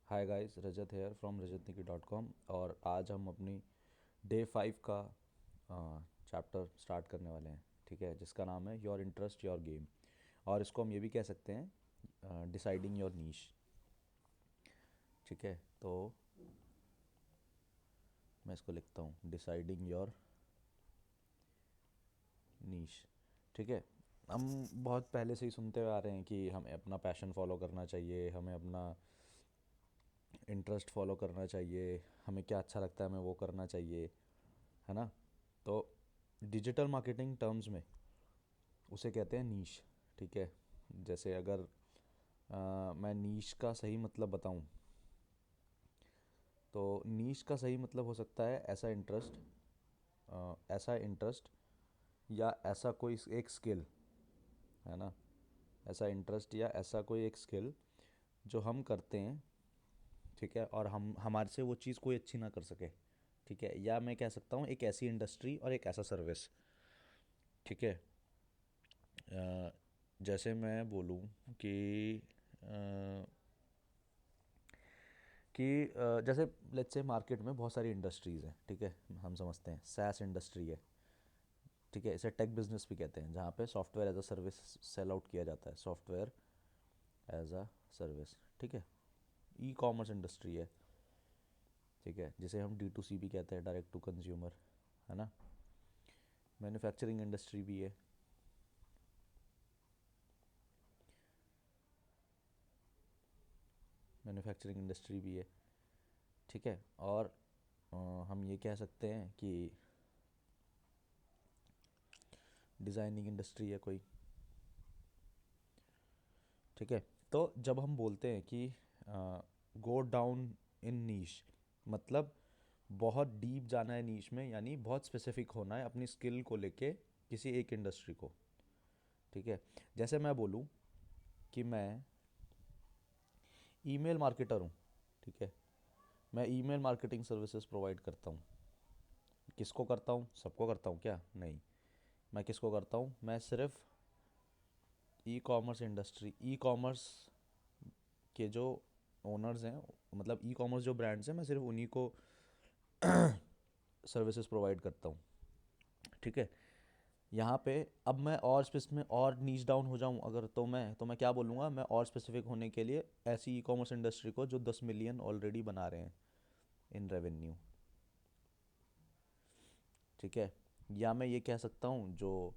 Hi guys, Rajat here from rajatniki.com। और आज हम अपनी डे 5 का चैप्टर स्टार्ट करने वाले हैं। ठीक है, जिसका नाम है योर इंटरेस्ट योर गेम। और इसको हम ये भी कह सकते हैं डिसाइडिंग योर नीश। ठीक है, तो मैं इसको लिखता हूँ, डिसाइडिंग योर नीश। ठीक है, हम बहुत पहले से ही सुनते हुए आ रहे हैं कि हमें अपना पैशन फॉलो करना चाहिए, हमें अपना इंटरेस्ट फॉलो करना चाहिए, हमें क्या अच्छा लगता है हमें वो करना चाहिए, है ना। तो डिजिटल मार्केटिंग टर्म्स में उसे कहते हैं नीश। ठीक है, जैसे अगर मैं नीश का सही मतलब बताऊं, तो नीश का सही मतलब हो सकता है ऐसा इंटरेस्ट या ऐसा कोई एक स्किल, है ना। ऐसा इंटरेस्ट या ऐसा कोई एक स्किल जो हम करते हैं, ठीक है, और हम हमारे से वो चीज़ कोई अच्छी ना कर सके। ठीक है, या मैं कह सकता हूँ एक ऐसी इंडस्ट्री और एक ऐसा सर्विस। ठीक है, अ, जैसे मैं बोलूँ कि अ, जैसे लेट्स से मार्केट में बहुत सारी इंडस्ट्रीज़ हैं। ठीक है, हम समझते हैं सैस इंडस्ट्री है। ठीक है, इसे टेक बिजनेस भी कहते हैं, जहाँ पे software as a service sell out किया जाता है, सॉफ्टवेयर एज अ सर्विस। ठीक है, ई कॉमर्स इंडस्ट्री है। ठीक है, जिसे हम D2C भी कहते हैं, डायरेक्ट टू कंज्यूमर, है ना। मैन्युफैक्चरिंग इंडस्ट्री भी है। मैन्युफैक्चरिंग इंडस्ट्री भी है। ठीक है, और अ, हम ये कह सकते हैं कि डिज़ाइनिंग इंडस्ट्री है कोई। ठीक है, तो जब हम बोलते हैं कि गो डाउन इन नीश, मतलब बहुत डीप जाना है नीश में, यानी बहुत स्पेसिफिक होना है अपनी स्किल को लेके किसी एक इंडस्ट्री को। ठीक है, जैसे मैं बोलूँ कि मैं ईमेल मार्केटर हूँ। ठीक है, मैं ईमेल मार्केटिंग सर्विसेज प्रोवाइड करता हूँ। किसको करता हूँ? सबको करता हूँ क्या? नहीं। मैं किसको करता हूँ? मैं सिर्फ e commerce industry, e commerce के जो ओनर्स हैं, मतलब ई कॉमर्स जो ब्रांड्स हैं, मैं सिर्फ उन्हीं को सर्विसेज प्रोवाइड करता हूँ। ठीक है, यहाँ पे अब मैं और स्पेस में और नीच डाउन हो जाऊँ अगर, तो मैं क्या बोलूँगा, मैं और स्पेसिफिक होने के लिए ऐसी ई कॉमर्स इंडस्ट्री को जो 10 मिलियन ऑलरेडी बना रहे हैं इन रेवेन्यू। ठीक है, या मैं ये कह सकता हूँ जो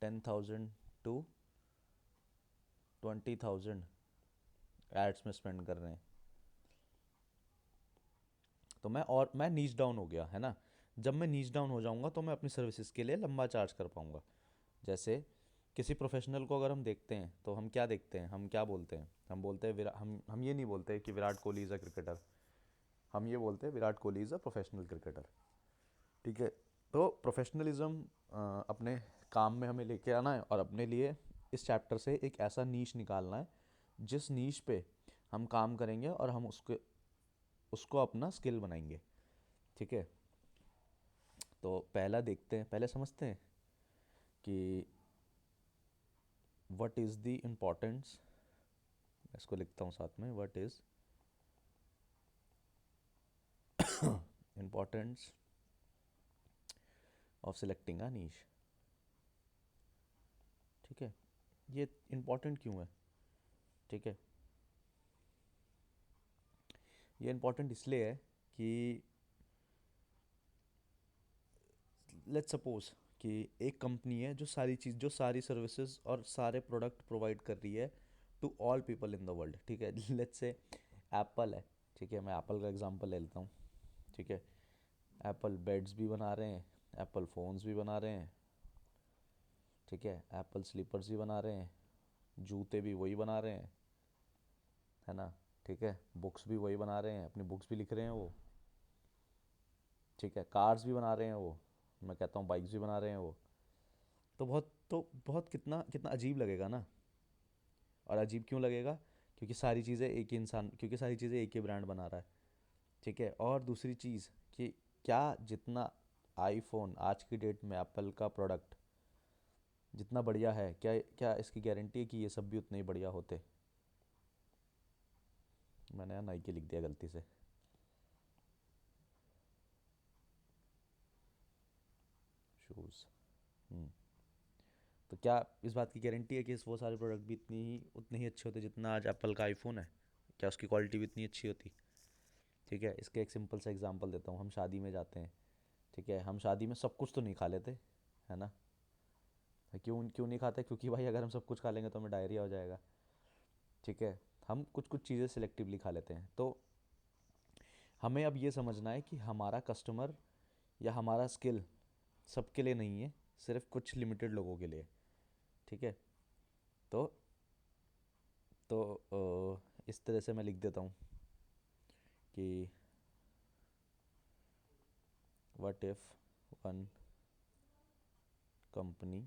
10,000 to 20,000 एड्स में स्पेंड कर रहे हैं। तो मैं नीच डाउन हो गया, है ना। जब मैं नीच डाउन हो जाऊंगा तो मैं अपनी सर्विसेज के लिए लंबा चार्ज कर पाऊंगा। जैसे किसी प्रोफेशनल को अगर हम देखते हैं तो हम क्या देखते हैं, हम क्या बोलते हैं, हम बोलते हैं हम ये नहीं बोलते कि Virat Kohli is a cricketer, हम ये बोलते हैं Virat Kohli is a professional cricketer. ठीक है, तो प्रोफेशनलिज्म अपने काम में हमें लेके आना है और अपने लिए इस चैप्टर से एक ऐसा नीश निकालना है जिस नीश पे हम काम करेंगे और हम उसको अपना स्किल बनाएंगे। ठीक है, तो पहला देखते हैं, पहले समझते हैं कि व्हाट इज़ द इम्पोर्टेंस। इसको लिखता हूँ साथ में, what is importance of selecting a niche. ठीक है, ये इम्पोर्टेंट क्यों है? ठीक है, ये इम्पोर्टेंट इसलिए है कि लेट्स सपोज कि एक कंपनी है जो सारी सर्विसेज और सारे प्रोडक्ट प्रोवाइड कर रही है to all people in the world. ठीक है, लेट्स से एप्पल है। ठीक है, मैं एप्पल का एग्जांपल ले लेता हूँ। ठीक है, एप्पल बेड्स भी बना रहे हैं, एप्पल फ़ोन्स भी बना रहे हैं। ठीक है, एप्पल स्लीपर्स भी बना रहे हैं, जूते भी वही बना रहे हैं, है ना। ठीक है, बुक्स भी वही बना रहे हैं, अपनी बुक्स भी लिख रहे हैं वो। ठीक है, कार्स भी बना रहे हैं वो, मैं कहता हूँ बाइक्स भी बना रहे हैं वो। तो बहुत कितना कितना अजीब लगेगा ना। और अजीब क्यों लगेगा? क्योंकि सारी चीज़ें एक ही ब्रांड बना रहा है। ठीक है, और दूसरी चीज़ कि क्या जितना आईफोन आज की डेट में एप्पल का प्रोडक्ट जितना बढ़िया है, क्या क्या इसकी गारंटी है कि ये सब भी उतने ही बढ़िया होते? मैंने यहाँ नाइकी लिख दिया गलती से। शूज़। तो क्या इस बात की गारंटी है कि वो सारे प्रोडक्ट भी उतने ही अच्छे होते जितना आज एप्पल का आईफोन है? क्या उसकी क्वालिटी भी इतनी अच्छी होती? ठीक है, इसके एक सिंपल सा एग्जांपल देता हूँ। हम शादी में जाते हैं, ठीक है, हम शादी में सब कुछ तो नहीं खा लेते, है ना? क्यों क्यों नहीं खाते? क्योंकि भाई अगर हम सब कुछ खा लेंगे तो हमें डायरिया हो जाएगा। ठीक है, हम कुछ कुछ चीज़ें सिलेक्टिवली खा लेते हैं। तो हमें अब ये समझना है कि हमारा कस्टमर या हमारा स्किल सबके लिए नहीं है, सिर्फ कुछ लिमिटेड लोगों के लिए। ठीक है, तो इस तरह से मैं लिख देता हूँ कि what if one company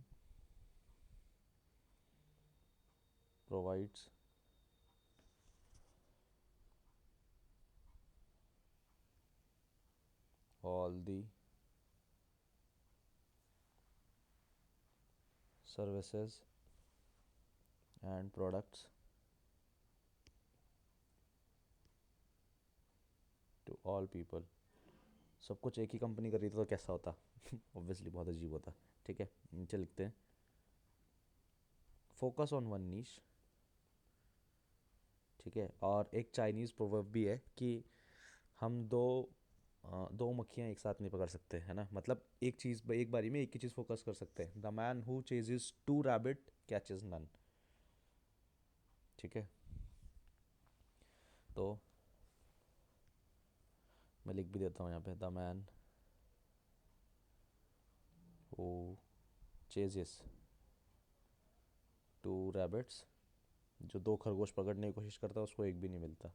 provides all the services and products to all people। सब कुछ एक ही कंपनी कर रही थी तो कैसा होता? ऑब्वियसली बहुत अजीब होता। ठीक है, नीचे लिखते हैं फोकस ऑन वन नीश। ठीक है, और एक चाइनीज़ प्रोवर्ब भी है कि हम दो मक्खियाँ एक साथ नहीं पकड़ सकते, है ना? मतलब एक चीज़ एक बारी में एक ही चीज़ फोकस कर सकते हैं। The man who chases two rabbit catches none. ठीक है, तो मैं लिख भी देता हूँ यहाँ पे the man who chases two rabbits. जो दो खरगोश पकड़ने की कोशिश करता है उसको एक भी नहीं मिलता।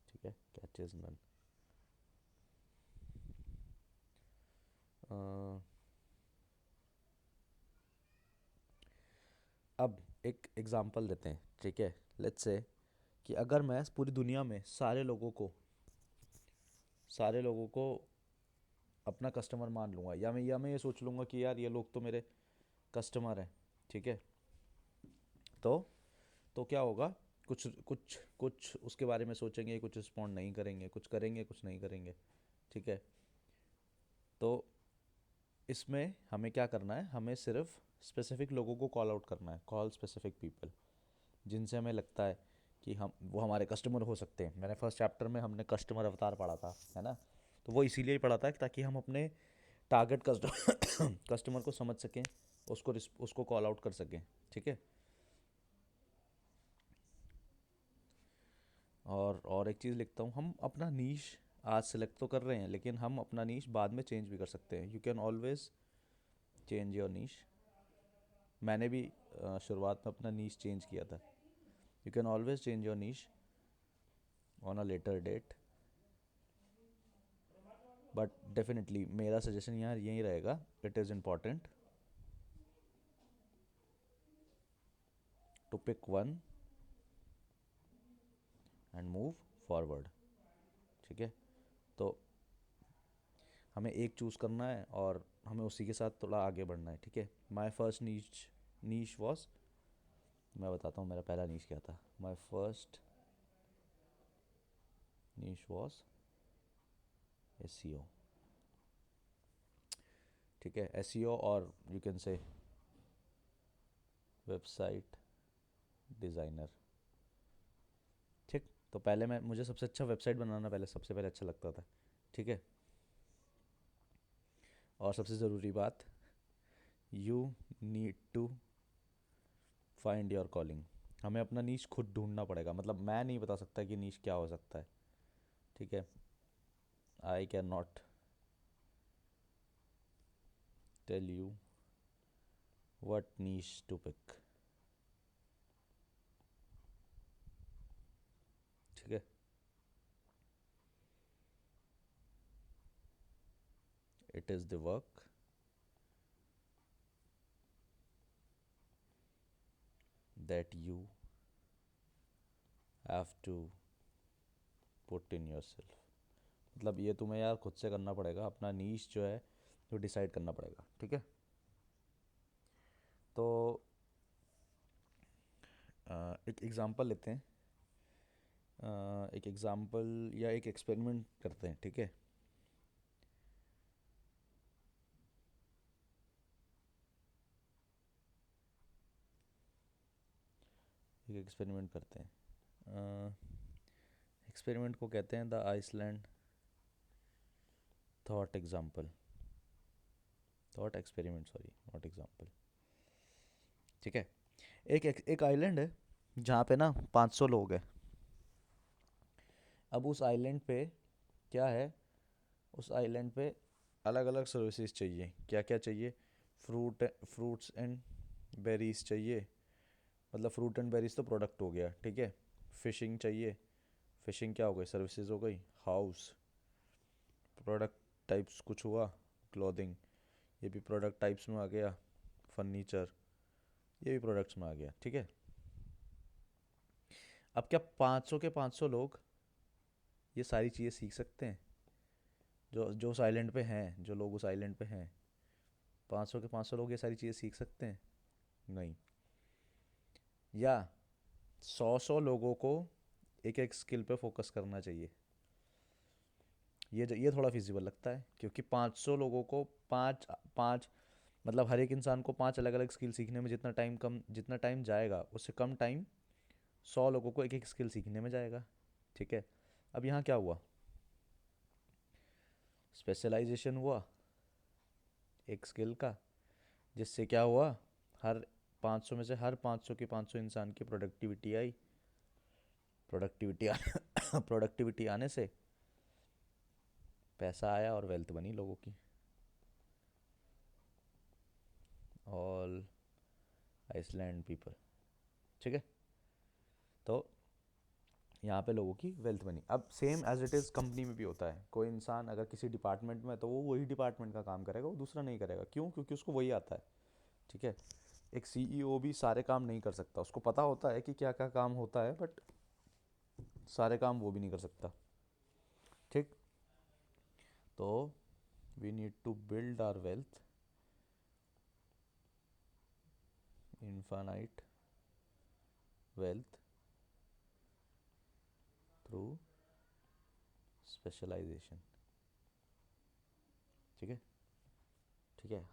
ठीक है, कैचेस नन। अब एक एग्जांपल देते हैं। ठीक है, लेट्स से कि अगर मैं पूरी दुनिया में सारे लोगों को अपना कस्टमर मान लूँगा, या मैं ये सोच लूँगा कि यार ये लोग तो मेरे कस्टमर हैं। ठीक है, तो तो क्या होगा? कुछ कुछ कुछ उसके बारे में सोचेंगे, कुछ रिस्पॉन्ड नहीं करेंगे, कुछ करेंगे, कुछ नहीं करेंगे। ठीक है, तो इसमें हमें क्या करना है? हमें सिर्फ स्पेसिफिक लोगों को कॉल आउट करना है, कॉल स्पेसिफिक पीपल जिनसे हमें लगता है कि हम वो हमारे कस्टमर हो सकते हैं। मैंने फर्स्ट चैप्टर में हमने कस्टमर अवतार पढ़ा था, है ना? तो वो इसीलिए ही पढ़ा था ताकि हम अपने टारगेट कस्टमर कस्टमर को समझ सकें, उसको कॉल आउट कर सकें। ठीक है, और एक चीज़ लिखता हूँ, हम अपना नीश आज सेलेक्ट तो कर रहे हैं, लेकिन हम अपना नीश बाद में चेंज भी कर सकते हैं। You can always change your niche. मैंने भी शुरुआत में अपना नीश चेंज किया था। You can always change your niche on a later date, but definitely मेरा सजेशन यहाँ यही रहेगा, it is important to pick one and move forward. ठीक है, तो हमें एक चूज़ करना है और हमें उसी के साथ थोड़ा आगे बढ़ना है। ठीक है, माई फर्स्ट नीच नीच वॉज, मैं बताता हूँ मेरा पहला नीच क्या था। माई फर्स्ट नीच वॉज SEO। ठीक है, SEO, और यू कैन से वेबसाइट डिज़ाइनर। ठीक, तो पहले मुझे सबसे अच्छा वेबसाइट बनाना सबसे पहले अच्छा लगता था। ठीक है, और सबसे ज़रूरी बात, you need to find your calling. हमें अपना नीश खुद ढूंढना पड़ेगा। मतलब मैं नहीं बता सकता कि नीश क्या हो सकता है। ठीक है, I can not tell you what niche to pick. ठीक है, it is the work that you have to put in your self. मतलब ये तुम्हें यार खुद से करना पड़ेगा, अपना नीश जो है वो डिसाइड करना पड़ेगा। ठीक है, तो एक एग्ज़ाम्पल लेते हैं एक एग्जांपल या एक एक्सपेरिमेंट करते हैं, ठीक है। एक एक्सपेरिमेंट करते हैं। एक्सपेरिमेंट को कहते हैं the Iceland thought example, thought experiment, sorry not example, ठीक है। एक आइलैंड है जहाँ पे ना 500 लोग हैं। अब उस आइलैंड पे क्या है, उस आइलैंड पे अलग अलग सर्विसेज चाहिए। क्या क्या चाहिए? फ्रूट्स एंड बेरीज चाहिए, मतलब फ्रूट एंड बेरीज तो प्रोडक्ट हो गया, ठीक है। फिशिंग चाहिए, फिशिंग क्या हो गई, सर्विसेज हो गई। हाउस, प्रोडक्ट टाइप्स कुछ हुआ, क्लोथिंग, ये भी प्रोडक्ट टाइप्स में आ गया। फर्नीचर, ये भी प्रोडक्ट्स में आ गया, ठीक है। अब क्या 500 के 500 लोग ये सारी चीज़ें सीख सकते हैं? जो जो उस आइलैंड पे हैं, जो लोग उस आइलैंड पे हैं, 500 के 500 लोग ये सारी चीज़ें सीख सकते हैं? नहीं। या 100 लोगों को एक एक स्किल पे फोकस करना चाहिए? ये थोड़ा फिजिबल लगता है, क्योंकि 500 लोगों को पाँच पाँच मतलब हर एक इंसान को 5 अलग अलग स्किल सीखने में जितना टाइम जाएगा, उससे कम टाइम 100 लोगों को एक एक स्किल सीखने में जाएगा, ठीक है। अब यहाँ क्या हुआ, स्पेशलाइजेशन हुआ एक स्किल का, जिससे क्या हुआ, हर 500 में से हर 500 के 500 इंसान की प्रोडक्टिविटी आई। प्रोडक्टिविटी प्रोडक्टिविटी आने से पैसा आया और वेल्थ बनी लोगों की। ऑल आइसलैंड पीपल, ठीक है। तो यहाँ पे लोगों की वेल्थ बनी। अब same as it is company में भी होता है। कोई इंसान अगर किसी डिपार्टमेंट में है तो वो वही डिपार्टमेंट का काम करेगा, वो दूसरा नहीं करेगा। क्यों? क्योंकि उसको वही आता है, ठीक है। एक सीईओ भी सारे काम नहीं कर सकता, उसको पता होता है कि क्या क्या काम होता है, बट सारे काम वो भी नहीं कर सकता, ठीक। तो we need to build our wealth, infinite wealth, through specialisation, ठीक है। ठीक है,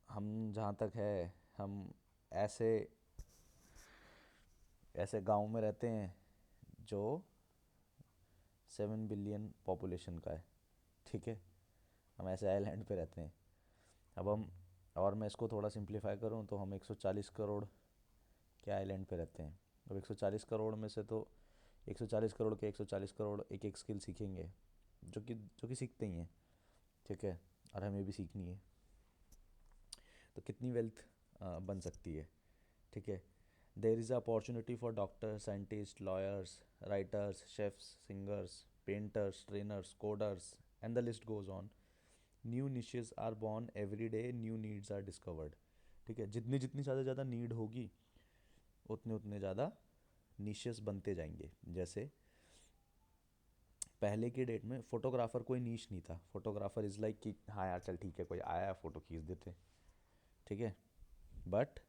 हम जहाँ तक है, हम ऐसे ऐसे गांव में रहते हैं जो 7 बिलियन पॉपुलेशन का है, ठीक है। हम ऐसे आइलैंड पे रहते हैं। अब हम, और मैं इसको थोड़ा सिंप्लीफाई करूँ तो हम 140 करोड़ के आइलैंड पे रहते हैं। अब 140 करोड़ में से तो 140 करोड़ के 140 करोड़ एक एक स्किल सीखेंगे, जो कि सीखते ही हैं, ठीक है। और हमें भी सीखनी है। तो कितनी वेल्थ बन सकती है, ठीक है। There is opportunity for doctor, scientist, lawyers, writers, chefs, singers, painters, trainers, coders, and the list goes on. New niches are born every day, new needs are discovered, ठीक है। जितनी जितनी ज़्यादा नीड होगी, उतने उतने ज़्यादा निशेस बनते जाएंगे। जैसे पहले की डेट में फोटोग्राफर कोई नीश नहीं था। फोटोग्राफर इज़ लाइक कि हाँ यार चल ठीक है, कोई आया फ़ोटो खींच देते, ठीक है। बट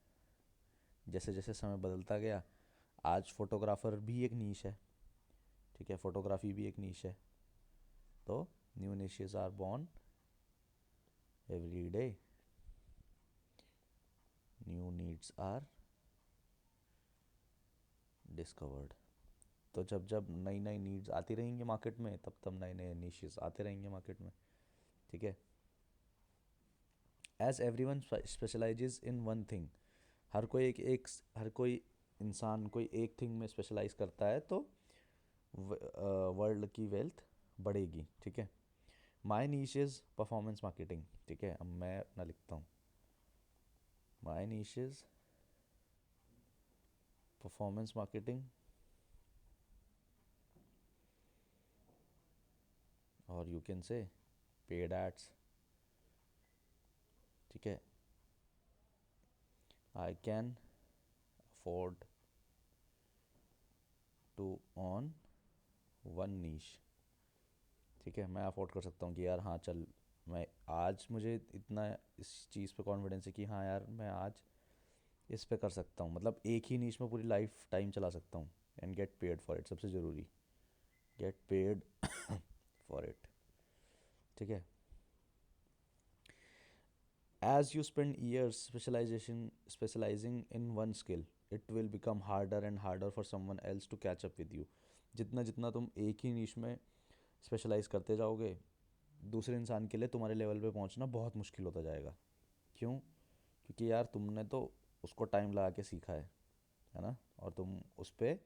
जैसे जैसे समय बदलता गया, आज फोटोग्राफर भी एक नीश है, ठीक है। फोटोग्राफी भी एक नीश है। तो new niches are born every day, new needs are discovered. तो जब जब नई नई नीड्स आती रहेंगी मार्केट में, तब तब नए नए निशेस आते रहेंगे मार्केट में, ठीक है। As every one specializes in one thing, हर कोई इंसान कोई एक थिंग में स्पेशलाइज करता है, तो वर्ल्ड की वेल्थ बढ़ेगी, ठीक है। My niche is performance marketing, ठीक है। अब मैं अपना लिखता हूँ, my niche is performance marketing, और you can say paid ads, ठीक है। I can afford to own one niche, ठीक है। मैं अफोर्ड कर सकता हूँ कि यार हाँ चल, मैं आज मुझे इतना इस चीज़ पे कॉन्फिडेंस है कि हाँ यार मैं आज इस पे कर सकता हूँ, मतलब एक ही नीश में पूरी लाइफ टाइम चला सकता हूँ, and get paid for it, सबसे ज़रूरी, गेट पेड फॉर इट। ठीक है। As you spend years specializing in one skill, it will become harder and harder for someone else to catch up with you. जितना जितना तुम एक ही नीश में specialise करते जाओगे, दूसरे इंसान के लिए तुम्हारे लेवल पे पहुंचना बहुत मुश्किल होता जाएगा। क्यों? क्योंकि यार तुमने तो उसको टाइम लगा के सीखा है ना, और तुम उस पर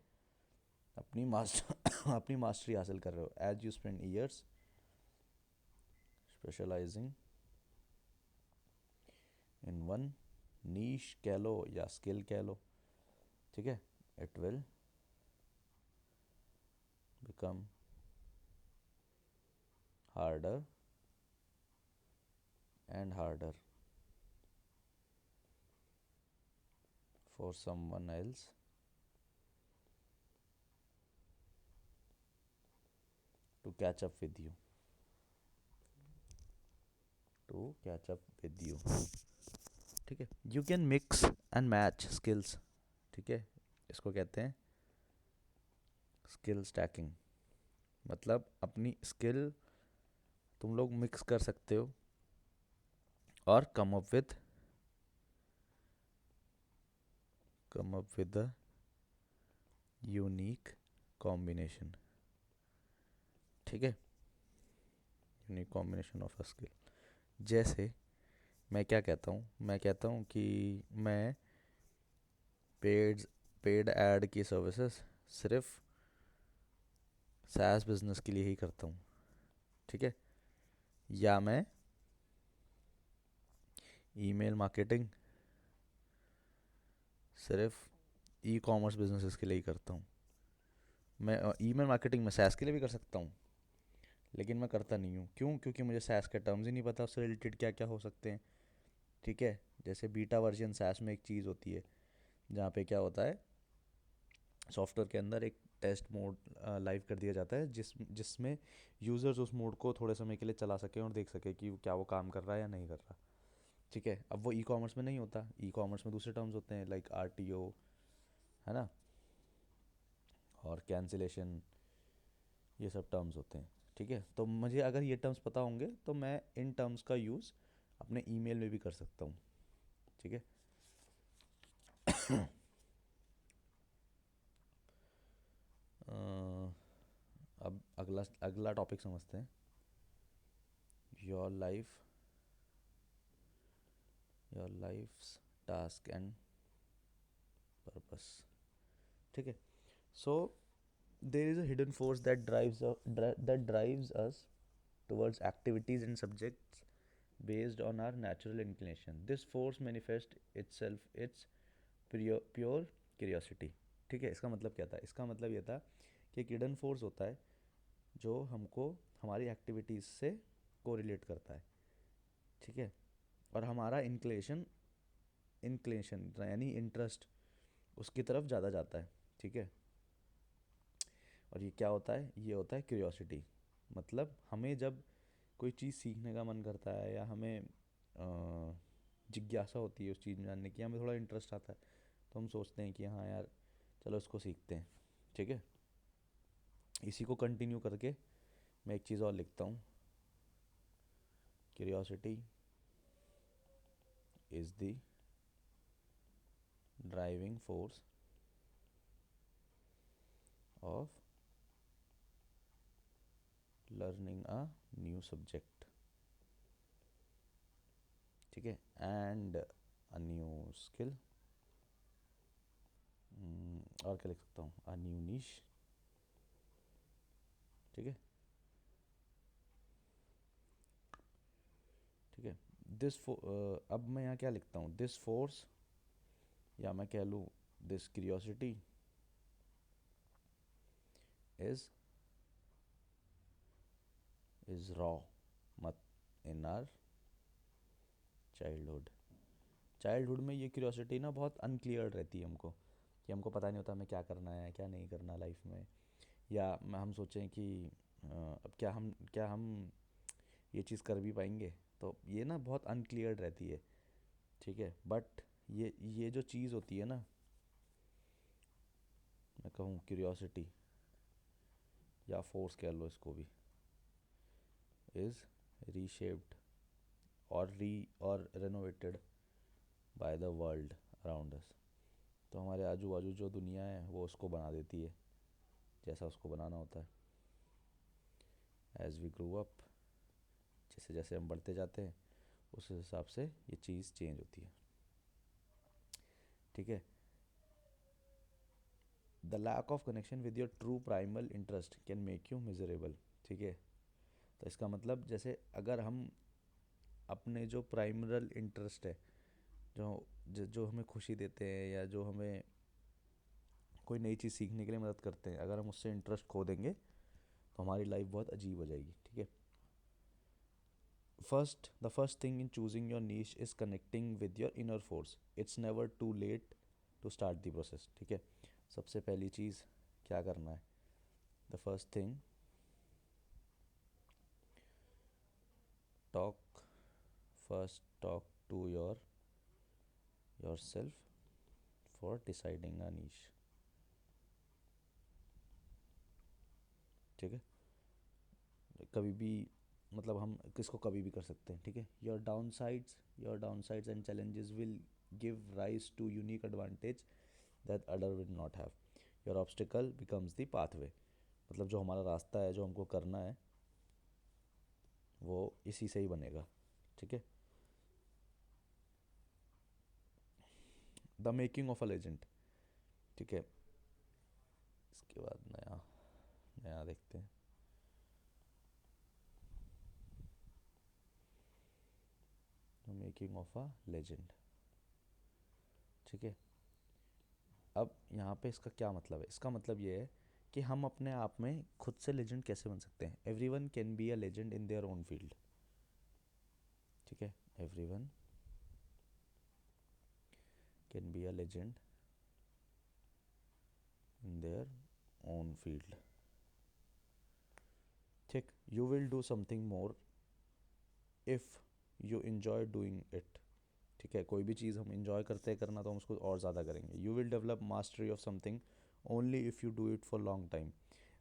अपनी मास्टर अपनी मास्टरी हासिल कर रहे हो। As you spend years specializing in one niche कह लो या स्किल कह लो, ठीक है, it will become harder and harder for someone else to catch up with you, to catch up with you. ठीक है। You can mix and match skills, ठीक है, इसको कहते हैं स्किल स्टैकिंग। मतलब अपनी स्किल तुम लोग मिक्स कर सकते हो और come up with the unique combination. ठीक है, unique combination of a skill. जैसे मैं क्या कहता हूँ, मैं कहता हूँ कि मैं पेड पेड ऐड की सर्विसेज सिर्फ सैस बिजनेस के लिए ही करता हूँ। ठीक है। या मैं ईमेल मार्केटिंग सिर्फ ई कॉमर्स बिजनेसेस के लिए ही करता हूँ। मैं ईमेल मार्केटिंग में सैस के लिए भी कर सकता हूँ, लेकिन मैं करता नहीं हूँ। क्यों? क्योंकि मुझे सैस के टर्म्स ही नहीं पता, उससे रिलेटेड क्या क्या हो सकते हैं। ठीक है। जैसे बीटा वर्जन सैस में एक चीज़ होती है जहाँ पे क्या होता है, सॉफ्टवेयर के अंदर एक टेस्ट मोड लाइव कर दिया जाता है जिसमें यूज़र्स उस मोड को थोड़े समय के लिए चला सकें और देख सके कि क्या वो काम कर रहा है या नहीं कर रहा। ठीक है। अब वो ई कॉमर्स में नहीं होता, ई कॉमर्स में दूसरे टर्म्स होते हैं लाइक RTO, है ना, और कैंसिलेशन, ये सब टर्म्स होते हैं। ठीक है। तो मुझे अगर ये टर्म्स पता होंगे तो मैं इन टर्म्स का यूज़ अपने ईमेल में भी कर सकता हूँ। ठीक है। अब अगला अगला टॉपिक समझते हैं, your life, your life's task and purpose. ठीक है। So there is a hidden force that drives us towards activities and subjects based on our natural inclination. This force manifests itself its pure curiosity. ठीक है। इसका मतलब क्या था? इसका मतलब ये था कि एक हिडन फोर्स होता है जो हमको हमारी एक्टिविटीज़ से कोरिलेट करता है। ठीक है। और हमारा इंक्लेशन यानी इंटरेस्ट उसकी तरफ ज़्यादा जाता है। ठीक है। और ये क्या होता है? ये होता है क्यूरियोसिटी। मतलब हमें जब कोई चीज़ सीखने का मन करता है या हमें जिज्ञासा होती है उस चीज़ में जानने की, हमें थोड़ा इंटरेस्ट आता है, तो हम सोचते हैं कि हाँ यार चलो इसको सीखते हैं। ठीक है। इसी को कंटिन्यू करके मैं एक चीज़ और लिखता हूँ, curiosity is the driving force of learning a new subject. ठीक है। एंड अ न्यू स्किल, और क्या लिख सकता हूँ, अ न्यू निश। ठीक है। ठीक है। अब मैं यहाँ क्या लिखता हूँ, दिस फोर्स, या मैं कह लूँ दिस क्यूरियोसिटी इज रॉ मत इन आर चाइल्डहुड। चाइल्डहुड में ये क्यूरियोसिटी ना बहुत अनक्लियर रहती है हमको, कि हमको पता नहीं होता हमें क्या करना है क्या नहीं करना लाइफ में, या हम सोचें कि अब क्या हम ये चीज़ कर भी पाएंगे। तो ये ना बहुत अनक्लियर रहती है। ठीक है। बट ये जो चीज़ होती है ना, मैं कहूँ क्यूरियोसिटी या फोर्स कह लो इसको भी, इज़ रीशेप्ड और renovated by the world around us. तो हमारे आजू बाजू जो दुनिया है वो उसको बना देती है जैसा उसको बनाना होता है। एज वी ग्रो अप, जैसे जैसे हम बढ़ते जाते हैं उस हिसाब से ये चीज़ चेंज होती है। ठीक है। The lack of connection with your true primal interest can make you miserable. ठीक है। तो इसका मतलब जैसे अगर हम अपने जो प्राइमरल इंटरेस्ट है, जो जो हमें खुशी देते हैं या जो हमें कोई नई चीज़ सीखने के लिए मदद करते हैं, अगर हम उससे इंटरेस्ट खो देंगे तो हमारी लाइफ बहुत अजीब हो जाएगी। ठीक है। The first thing in choosing your niche is connecting with your inner force. It's never too late to start the process. ठीक है। सबसे पहली चीज़ क्या करना है? The first thing, talk talk to yourself for deciding a niche. ठीक है। कभी भी मतलब हम किसको कभी भी कर सकते हैं। ठीक है। Your down sides and challenges will give rise to unique advantage that other will not have. Your obstacle becomes the pathway. मतलब जो हमारा रास्ता है, जो हमको करना है, वो इसी से ही बनेगा। ठीक है। The making of a legend. ठीक है। इसके बाद नया नया देखते हैं। The making of a legend. ठीक है। अब यहाँ पे इसका क्या मतलब है? इसका मतलब ये है कि हम अपने आप में खुद से लेजेंड कैसे बन सकते हैं। Every one can be a legend in their own field. ठीक है। Every one can be a legend in their own field. ठीक। You will do something more if you enjoy doing it. ठीक है। कोई भी चीज़ हम इंजॉय करते हैं करना तो हम उसको और ज़्यादा करेंगे। You will develop mastery of something only if you do it for long time,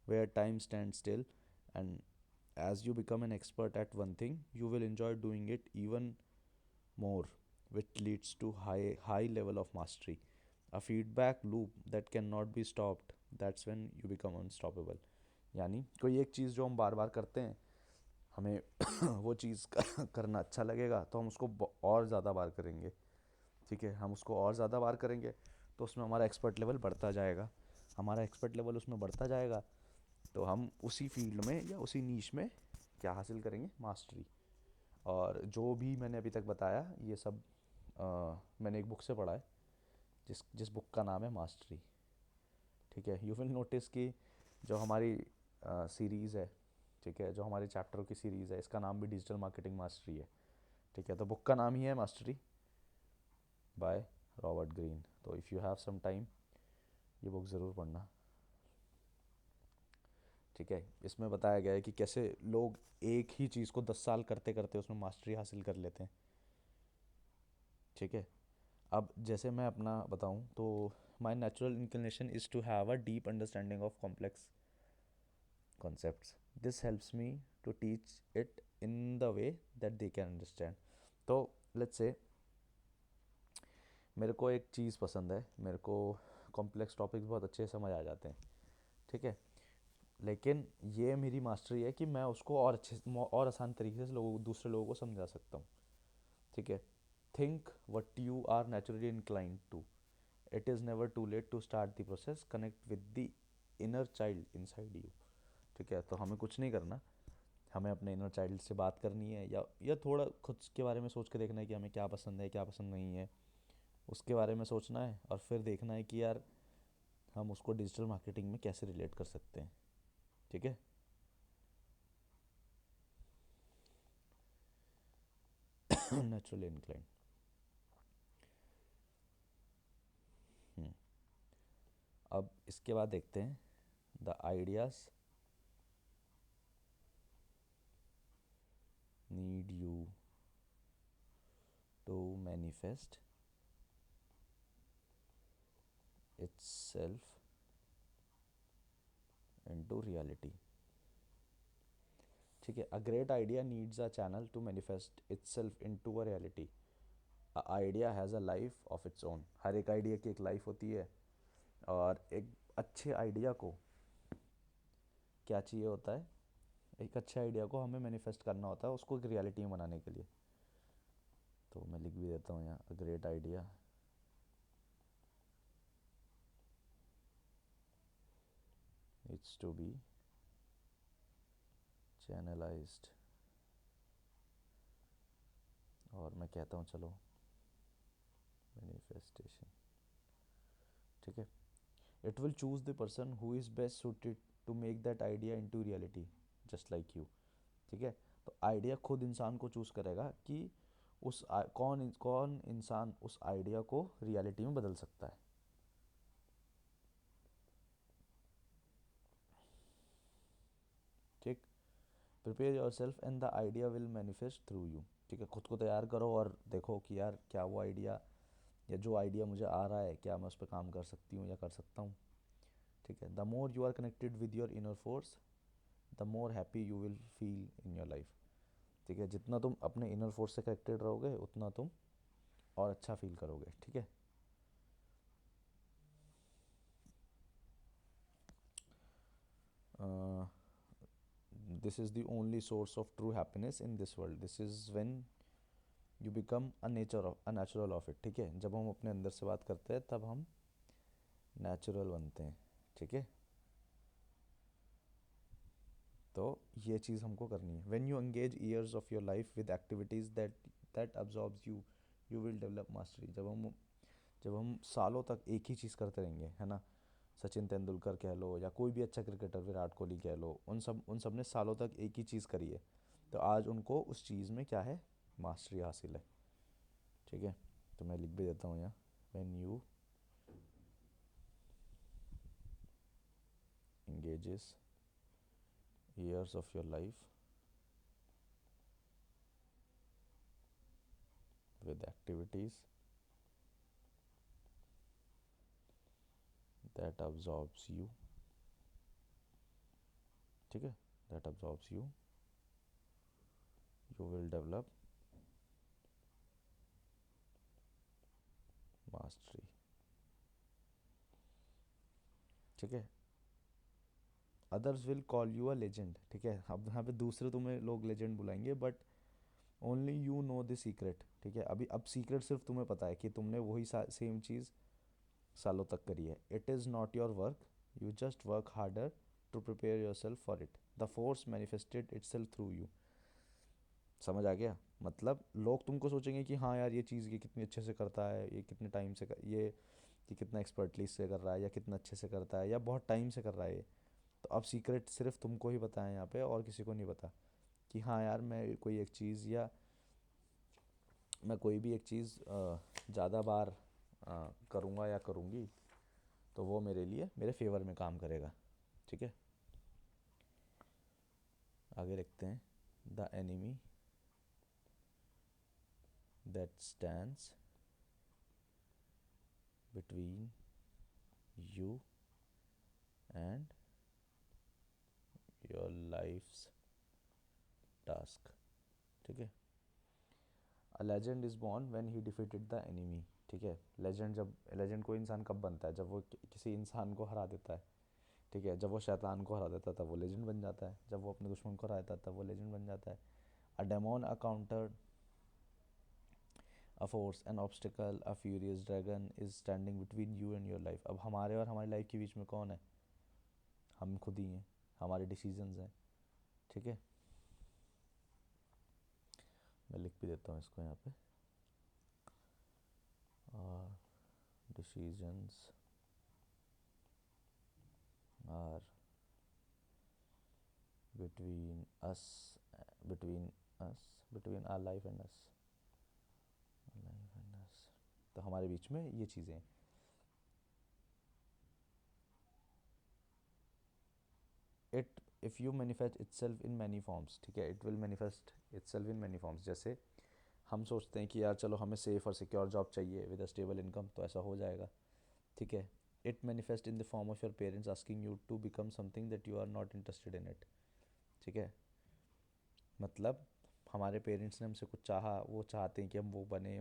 where time stand still, and as you become an expert at one thing, you will enjoy doing it even more, which leads to high level of mastery, a feedback loop that cannot be stopped. That's when you become unstoppable. यानी कोई एक चीज़ जो हम बार बार करते हैं, हमें वो चीज़ करना अच्छा लगेगा तो हम उसको और ज़्यादा बार करेंगे। ठीक है। हम उसको और ज़्यादा बार करेंगे तो उसमें हमारा एक्सपर्ट लेवल बढ़ता जाएगा। हमारा एक्सपर्ट लेवल उसमें बढ़ता जाएगा तो हम उसी फील्ड में या उसी नीश में क्या हासिल करेंगे? मास्टरी। और जो भी मैंने अभी तक बताया ये सब मैंने एक बुक से पढ़ा है, जिस जिस बुक का नाम है मास्टरी। ठीक है। यू विल नोटिस कि जो हमारी सीरीज़ है, ठीक है, जो हमारे चैप्टरों की सीरीज़ है, इसका नाम भी डिजिटल मार्केटिंग मास्टरी है। ठीक है। तो बुक का नाम ही है मास्टरी बाय रॉबर्ट ग्रीन। तो if you have some time ये बुक ज़रूर पढ़ना। ठीक है। इसमें बताया गया है कि कैसे लोग एक ही चीज़ को 10 साल करते करते उसमें मास्टरी हासिल कर लेते हैं। ठीक है। अब जैसे मैं अपना बताऊं तो my natural inclination is to have a deep understanding of complex concepts. This helps me to teach it in the way that they can understand. तो लेट्स से मेरे को एक चीज़ पसंद है, मेरे को कॉम्प्लेक्स टॉपिक्स बहुत अच्छे से समझ आ जाते हैं। ठीक है। लेकिन ये मेरी मास्टरी है कि मैं उसको और अच्छे और आसान तरीके से दूसरे लोगों को समझा सकता हूँ। ठीक है। Think what you are naturally inclined to. It is never too late to start the process. Connect with the inner child inside you. ठीक है। तो हमें कुछ नहीं करना, हमें अपने इनर चाइल्ड से बात करनी है या थोड़ा खुद के बारे में सोच के देखना है कि हमें क्या पसंद है क्या पसंद नहीं है, उसके बारे में सोचना है और फिर देखना है कि यार हम उसको डिजिटल मार्केटिंग में कैसे रिलेट कर सकते हैं। ठीक है। Naturally inclined. अब इसके बाद देखते हैं the ideas need you to manifest itself into reality. ठीक है, a great idea needs a channel to manifest itself into a reality. Idea has a life of its own. हर एक आइडिया की एक लाइफ होती है, और एक अच्छे आइडिया को क्या चाहिए होता है, एक अच्छे आइडिया को हमें मैनिफेस्ट करना होता है उसको एक रियलिटी में बनाने के लिए। तो मैं लिख भी देता हूँ यहाँ, a great idea needs to be channelized, और मैं कहता हूँ चलो मैनिफेस्टेशन। ठीक है, it will choose the person who is best suited to make that idea into reality just like you. ठीक है, तो आइडिया खुद इंसान को चूज़ करेगा कि कौन कौन इंसान उस आइडिया को रियलिटी में बदल सकता है। ठीक, prepare your self and the idea will manifest through you. ठीक है, खुद को तैयार करो और देखो कि यार क्या वो आइडिया, या जो आइडिया मुझे आ रहा है, क्या मैं उस पर काम कर सकती हूँ या कर सकता हूँ। ठीक है, the more you are connected with your inner force the more happy you will feel in your life. ठीक है, जितना तुम अपने इनर फोर्स से कनेक्टेड रहोगे उतना तुम और अच्छा फील करोगे। ठीक है, this is the only source of true happiness in this world. This is when you become a natural of it. ठीक है, जब हम अपने अंदर से बात करते हैं तब हम नेचुरल बनते हैं। ठीक है, तो ये चीज़ हमको करनी है। When you engage years of your life with activities that absorbs you, you will develop mastery. जब हम सालों तक एक ही चीज़ करते रहेंगे, है ना, सचिन तेंदुलकर कह लो या कोई भी अच्छा क्रिकेटर, विराट कोहली कह लो, उन सब ने सालों तक एक ही चीज़ करी है, तो आज उनको उस चीज़ में क्या है, मास्टरी हासिल है। ठीक है, तो मैं लिख भी देता हूँ यहाँ, when you engages years of your life with activities that absorbs you। ठीक है, that absorbs you, you will develop mastery। ठीक है, others will call you a legend। ठीक है, अब यहाँ पे दूसरे तुम्हें लोग लेजेंड बुलाएंगे, but only you know the secret. ठीक है, अब सीक्रेट सिर्फ तुम्हें पता है कि तुमने वही सेम चीज़ सालों तक करी है। It is not your work, you just work harder to prepare yourself for it. The force manifested itself through you. समझ आ गया? मतलब लोग तुमको सोचेंगे कि हाँ यार ये चीज़ ये कितनी अच्छे से करता है, ये कितने टाइम से ये कितना एक्सपर्टली से कर रहा है, या कितना अच्छे से करता है, या बहुत टाइम से कर रहा है ये। तो अब सीक्रेट सिर्फ तुमको ही पता है यहाँ पे, और किसी को नहीं पता कि हाँ यार मैं कोई एक चीज़, या मैं कोई भी एक चीज़ ज़्यादा बार करूँगा या करूँगी तो वो मेरे लिए मेरे फेवर में काम करेगा। ठीक है, आगे लिखते हैं, the enemy that stands between you and your life's task. ठीक है, a legend is born when he defeated the enemy. ठीक है, लेजेंड कोई इंसान कब बनता है, जब वो किसी इंसान को हरा देता है। ठीक है, जब वो शैतान को हरा देता है तब वो लेजेंड बन जाता है, जब वो अपने दुश्मन को हरा देता है तब वो लेजेंड बन जाता है। A demon, a counter, a force, an obstacle, a furious dragon is standing between you and your life. अब हमारे और हमारी लाइफ के बीच में कौन है? हम खुद ही हैं, हमारे डिसीजंस हैं। ठीक है, मैं लिख भी देता हूँ इसको यहाँ पे, और decisions are between us, between between our life and us, life and us. तो हमारे बीच में ये चीज़ें हैं। It if you manifest itself in many forms. ठीक है, it will manifest itself in many forms. जैसे हम सोचते हैं कि यार चलो हमें सेफ़ और सिक्योर जॉब चाहिए विद अ स्टेबल इनकम, तो ऐसा हो जाएगा। ठीक है, it manifest in the form of your parents asking you to become something that you are not interested in it. ठीक है, मतलब हमारे पेरेंट्स ने हमसे कुछ चाहा, वो चाहते हैं कि हम वो बने,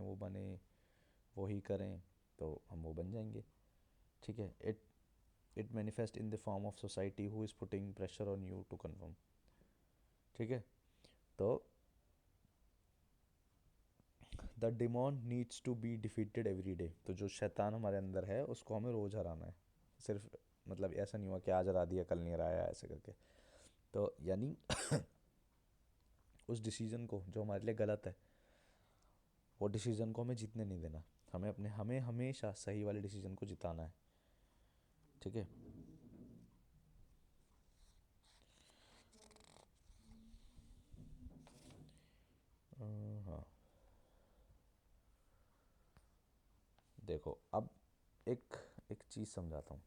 वो ही करें, तो हम वो बन जाएंगे। ठीक है, it manifest in the form of society who is putting pressure on you to conform. ठीक है, तो the demon needs to be defeated every day. तो जो शैतान हमारे अंदर है उसको हमें रोज़ हराना है। सिर्फ मतलब ऐसा नहीं हुआ कि आज हरा दिया कल नहीं हराया ऐसे करके। तो यानी उस डिसीजन को जो हमारे लिए गलत है, वो डिसीजन को हमें जीतने नहीं देना। हमें हमेशा सही वाले डिसीजन को जिताना है। ठीक है। हाँ, देखो अब एक एक चीज़ समझाता हूँ।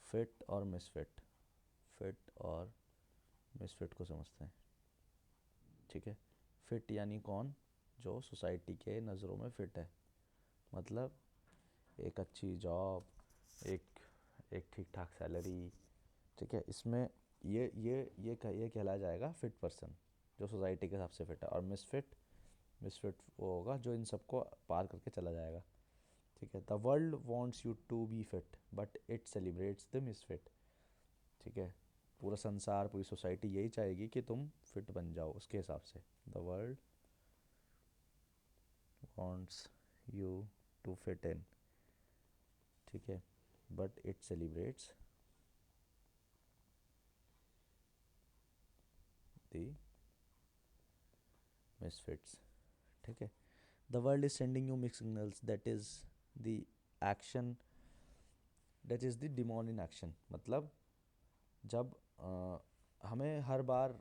फिट और मिसफिट, फिट और मिसफिट को समझते हैं। ठीक है, फिट यानी कौन, जो सोसाइटी के नज़रों में फिट है, मतलब एक अच्छी जॉब, एक एक ठीक ठाक सैलरी। ठीक है, इसमें ये कहलाया जाएगा फिट पर्सन, जो सोसाइटी के हिसाब से फिट है। और मिसफिट वो होगा जो इन सबको पार करके चला जाएगा। ठीक है, the world wants you to be fit but it celebrates the misfit. ठीक है, पूरा संसार, पूरी सोसाइटी यही चाहेगी कि तुम फिट बन जाओ उसके हिसाब से। The world wants you to fit in. ठीक है, but it celebrates the misfits. ठीक है, the world is sending you mix signals, the action that is the demon in action. मतलब जब हमें हर बार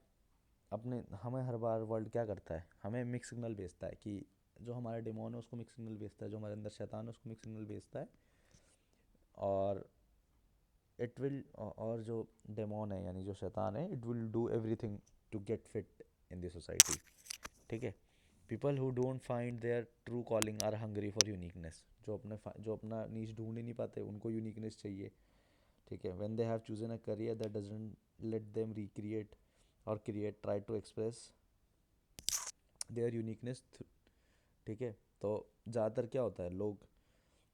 वर्ल्ड क्या करता है, हमें मिक्स सिग्नल भेजता है कि जो हमारा डिमोन है उसको मिक्स सिग्नल भेजता है, जो हमारे अंदर शैतान है उसको मिक्स सिग्नल भेजता है। और इट विल, और जो डेमोन है यानी जो शैतान है, it will do everything to get fit in the society. ठीक है, people who don't find their true calling are hungry for uniqueness. जो अपना नीच ढूंढ ही नहीं पाते, उनको यूनिकनेस चाहिए। ठीक है, when they have chosen a career that doesn't let them recreate or create, try to express their uniqueness. ठीक है, तो ज़्यादातर क्या होता है, लोग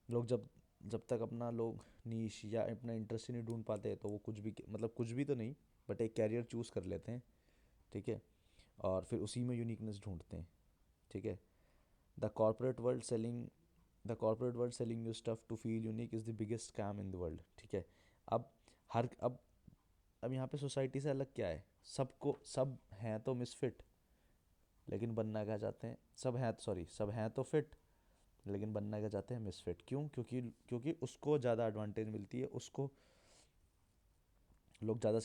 लोग जब जब तक अपना लोग नीश या अपना इंटरेस्ट ही नहीं ढूंढ पाते, तो वो कुछ भी, मतलब कुछ भी तो नहीं, बट एक कैरियर चूज़ कर लेते हैं। ठीक है, और फिर उसी में यूनिकनेस ढूंढते हैं। ठीक है, the corporate world selling the corporate world selling you stuff to feel unique is the biggest scam in the world. ठीक है, अब हर अब यहाँ पे सोसाइटी से अलग क्या है, सब हैं तो मिसफिट, लेकिन बनना क्या चाहते हैं, सब हैं तो फिट, लेकिन बनना क्या चाहते हैं, मिसफिट। क्यों? क्योंकि उसको ज़्यादा एडवांटेज मिलती है, उसको लोग ज़्यादा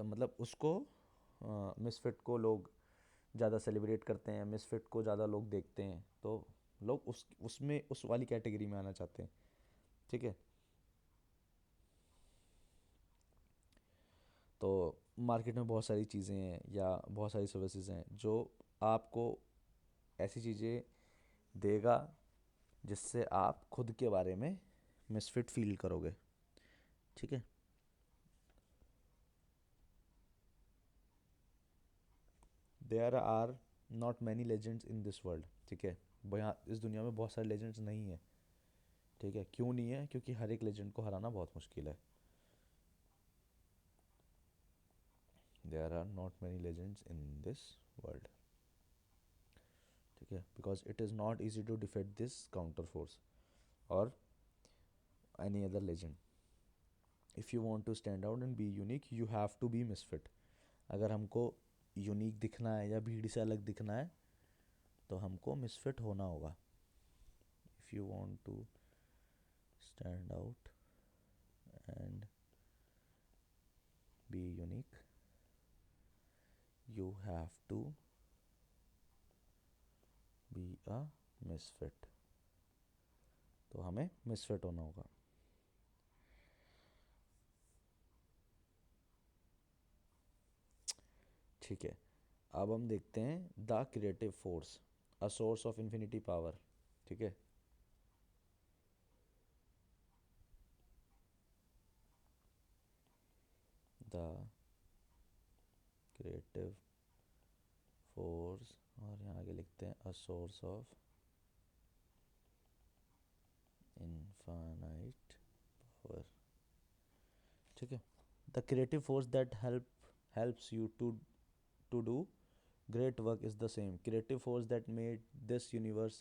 मतलब उसको मिसफिट को लोग ज़्यादा सेलिब्रेट करते हैं, मिसफिट को ज़्यादा लोग देखते हैं, तो लोग उस वाली कैटेगरी में आना चाहते हैं। ठीक है, तो मार्केट में बहुत सारी चीज़ें हैं या बहुत सारी सर्विसेज हैं जो आपको ऐसी चीज़ें देगा जिससे आप खुद के बारे में मिसफिट फील करोगे। ठीक है, there are not many legends in this world. ठीक है, यहाँ इस दुनिया में बहुत सारे लेजेंड्स नहीं है। ठीक है, क्यों नहीं है? क्योंकि हर एक लेजेंड को हराना बहुत मुश्किल है। There are not many legends in this world. ठीक है, because it is not easy to defeat this counter force or any other legend. If you want to stand out and be unique you have to be misfit. अगर हमको unique दिखना है या भीड़ से अलग दिखना है, तो हमको मिसफिट होना होगा। If you want to stand out and be unique you have to be a misfit. तो हमें मिसफिट होना होगा। ठीक है, अब हम देखते हैं the creative force. A source of infinity power, ठीक है। द क्रिएटिव फोर्स, और यहाँ आगे लिखते हैं a source of infinite power, ठीक है। The creative force that helps you to do great work is the same creative force that made this universe,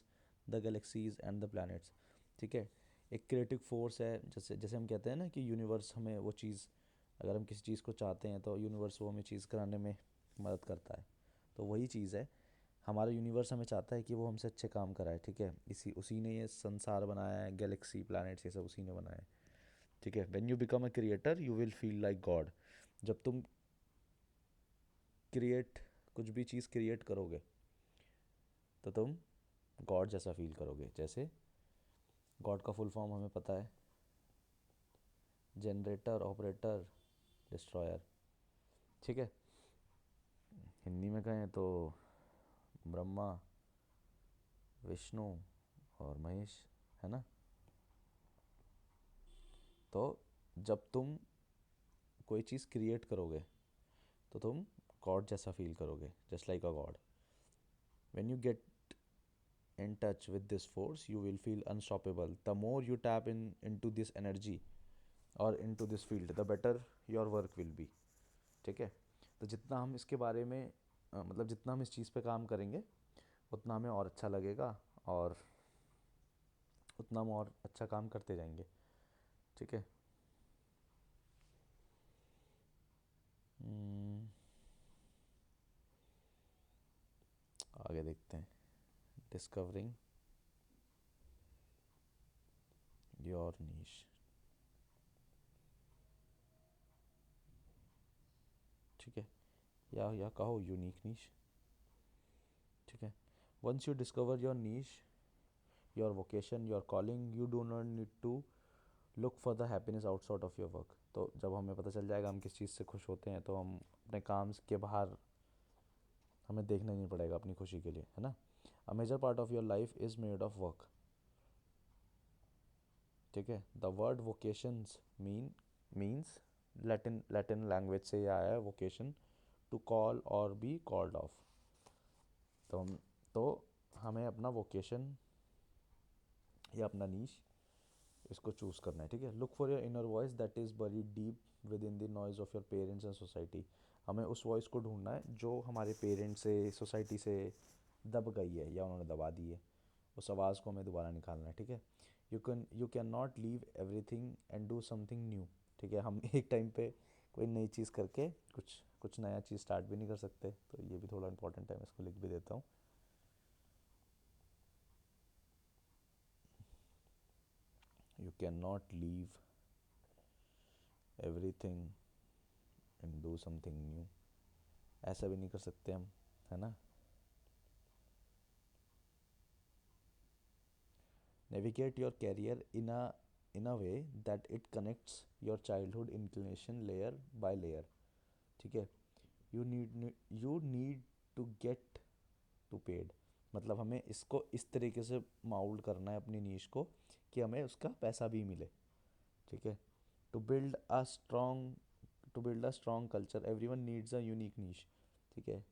the galaxies and the planets, ठीक है। एक क्रिएटिव फोर्स है, जैसे जैसे हम कहते हैं ना कि यूनिवर्स हमें वो चीज़, अगर हम किसी चीज़ को चाहते हैं तो यूनिवर्स वो हमें चीज़ कराने में मदद करता है। तो वही चीज़ है, हमारा यूनिवर्स हमें चाहता है कि वो हमसे अच्छे काम कराए, ठीक है। इसी उसी ने ये संसार बनाया है, गैलेक्सी प्लैनेट्स ये सब उसी ने बनाया है, ठीक है। When you become a creator you will feel like God. जब तुम क्रिएट कुछ भी चीज़ क्रिएट करोगे तो तुम गॉड जैसा फील करोगे। जैसे गॉड का फुल फॉर्म हमें पता है, जनरेटर, ऑपरेटर, डिस्ट्रॉयर, ठीक है। हिंदी में कहें तो ब्रह्मा, विष्णु और महेश, है ना। तो जब तुम कोई चीज़ क्रिएट करोगे तो तुम गॉड जैसा फील करोगे, just like a God. When you get in touch with this force you will feel unstoppable. The more you tap into this energy or into this field the better your work will be, ठीक है। तो जितना हम इसके बारे में मतलब जितना हम इस चीज़ पे काम करेंगे उतना हमें और अच्छा लगेगा, और उतना हम और अच्छा काम करते जाएंगे, ठीक है। आगे देखते हैं, डिस्कवरिंग योर नीश, ठीक है, या कहो यूनिक नीश, ठीक है। Once you discover your niche, your vocation, your calling, you do not need to look for the happiness outside of your work. तो जब हमें पता चल जाएगा हम किस चीज़ से खुश होते हैं तो हम अपने काम के बाहर हमें देखना ही नहीं पड़ेगा अपनी खुशी के लिए, है ना। A major part of your life is made of work, ठीक है। The word vocations means Latin language से ये आया है वोकेशन, टू कॉल और बी कॉल्ड ऑफ। तो हम तो हमें अपना वोकेशन या अपना नीश इसको चूज़ करना है, ठीक है। Look for your inner voice that is buried deep within the noise of your parents and society. हमें उस वॉइस को ढूंढना है जो हमारे पेरेंट्स से, सोसाइटी से दब गई है या उन्होंने दबा दी है, उस आवाज़ को हमें दोबारा निकालना है, ठीक है। You can not leave everything and do something new, ठीक है। हम एक टाइम पे कोई नई चीज़ करके कुछ कुछ नया चीज़ स्टार्ट भी नहीं कर सकते, तो ये भी थोड़ा इंपॉर्टेंट है, मैं इसको लिख भी देता हूँ। You can not leave everything and do something new, ऐसा भी नहीं कर सकते हम, है ना। Navigate your career in a way that it connects your childhood inclination layer by layer, ठीक है। You need to get to paid, मतलब हमें इसको इस तरीके से माउल्ड करना है अपनी नीश को कि हमें उसका पैसा भी मिले, ठीक है। To build a strong to build a strong culture everyone needs a unique niche, ठीक है।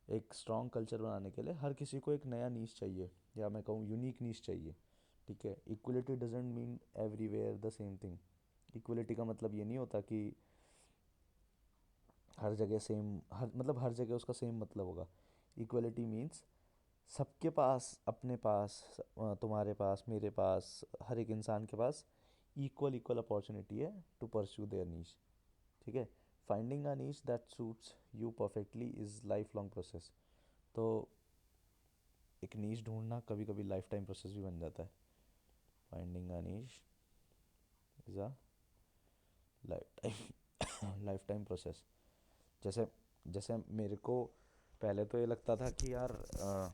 एक स्ट्रॉन्ग कल्चर बनाने के लिए हर किसी को एक नया नीश चाहिए, या मैं कहूँ यूनिक नीश चाहिए, ठीक है। Equality doesn't mean everywhere the same thing. Equality का मतलब ये नहीं होता कि हर जगह सेम, हर मतलब हर जगह उसका सेम मतलब होगा। इक्वलिटी मीन्स सबके पास, अपने पास, तुम्हारे पास, मेरे पास, हर एक इंसान के पास इक्वल इक्वल अपॉर्चुनिटी है टू परस्यू देयर नीश, ठीक है। Finding a niche that suits you perfectly is life long process. तो एक नीश ढूंढना कभी कभी लाइफ टाइम प्रोसेस भी बन जाता है। Finding a niche is a life time process. जैसे जैसे मेरे को पहले तो ये लगता था कि यार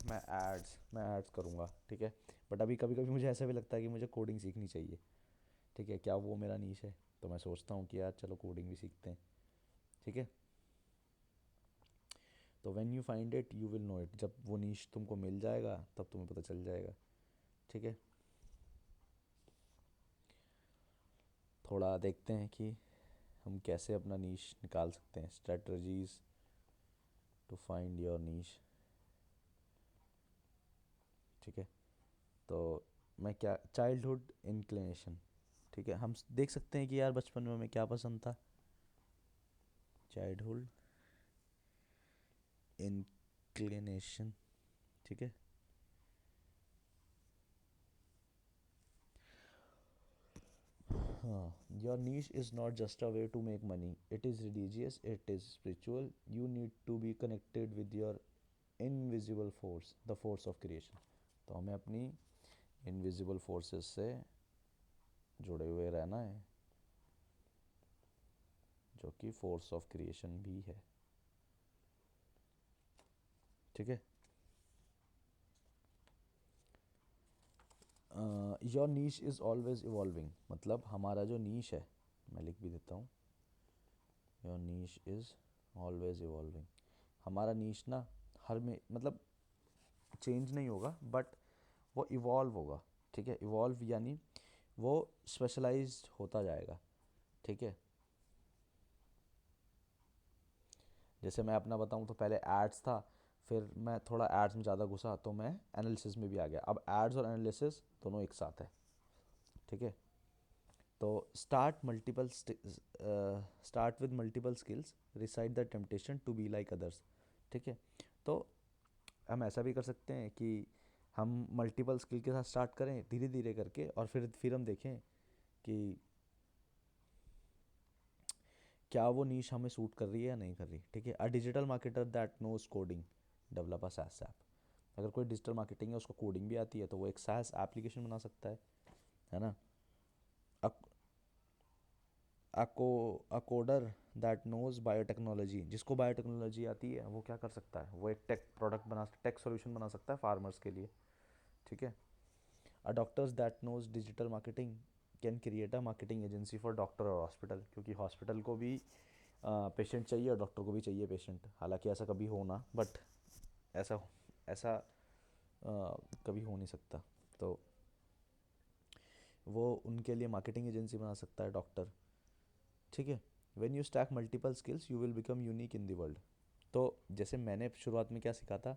मैं एड्स करूँगा, ठीक है। बट अभी कभी कभी मुझे ऐसा भी लगता है कि मुझे कोडिंग सीखनी चाहिए, ठीक है। क्या वो मेरा नीश है? तो मैं सोचता हूँ कि यार चलो कोडिंग भी सीखते हैं, ठीक है। तो when you find it you will know it, जब वो नीश तुमको मिल जाएगा तब तुम्हें पता चल जाएगा। ठीक है, थोड़ा देखते हैं कि हम कैसे अपना नीश निकाल सकते हैं। Strategies to find your niche. ठीक है, तो मैं क्या, चाइल्डहुड इंक्लिनेशन। ठीक है, हम देख सकते हैं कि यार बचपन में हमें क्या पसंद था। Childhood inclination. ठीक है, हाँ, your niche is not just a way to make money, it is religious, it is spiritual, you need to be connected with your invisible force, the force of creation. तो हमें अपनी invisible forces से जुड़े हुए रहना है, जो कि फोर्स ऑफ क्रिएशन भी है। ठीक है, your niche is always evolving, मतलब हमारा जो नीश है, मैं लिख भी देता हूँ, your niche is always evolving. हमारा नीश ना हर में मतलब चेंज नहीं होगा, बट वो इवॉल्व होगा। ठीक है, इवॉल्व यानी वो स्पेशलाइज्ड होता जाएगा। ठीक है, जैसे मैं अपना बताऊं तो पहले एड्स था, फिर मैं थोड़ा एड्स में ज़्यादा घुसा तो मैं एनालिसिस में भी आ गया। अब एड्स और एनालिसिस दोनों एक साथ है। ठीक है, तो start with multiple skills, resist the temptation to be like others. ठीक है, तो हम ऐसा भी कर सकते हैं कि हम मल्टीपल स्किल के साथ स्टार्ट करें धीरे धीरे करके, और फिर हम देखें कि क्या वो नीश हमें सूट कर रही है या नहीं कर रही। ठीक है, a digital marketer that knows coding develop a SaaS app. अगर कोई डिजिटल मार्केटिंग है, उसको कोडिंग भी आती है, तो वो एक SaaS एप्लीकेशन बना सकता है ना। A coder that knows biotechnology, जिसको बायोटेक्नोलॉजी आती है वो क्या कर सकता है, वो एक टेक सॉल्यूशन बना सकता है फार्मर्स के लिए। ठीक है, a doctors that knows digital marketing can create a marketing agency for doctor और हॉस्पिटल, क्योंकि हॉस्पिटल को भी पेशेंट चाहिए और डॉक्टर को भी चाहिए पेशेंट। हालांकि ऐसा कभी होना, बट ऐसा ऐसा कभी हो नहीं सकता। तो वो उनके लिए मार्केटिंग एजेंसी बना सकता है डॉक्टर। ठीक है, when you stack multiple skills you will become unique in the world. तो जैसे मैंने शुरुआत में क्या सीखा था,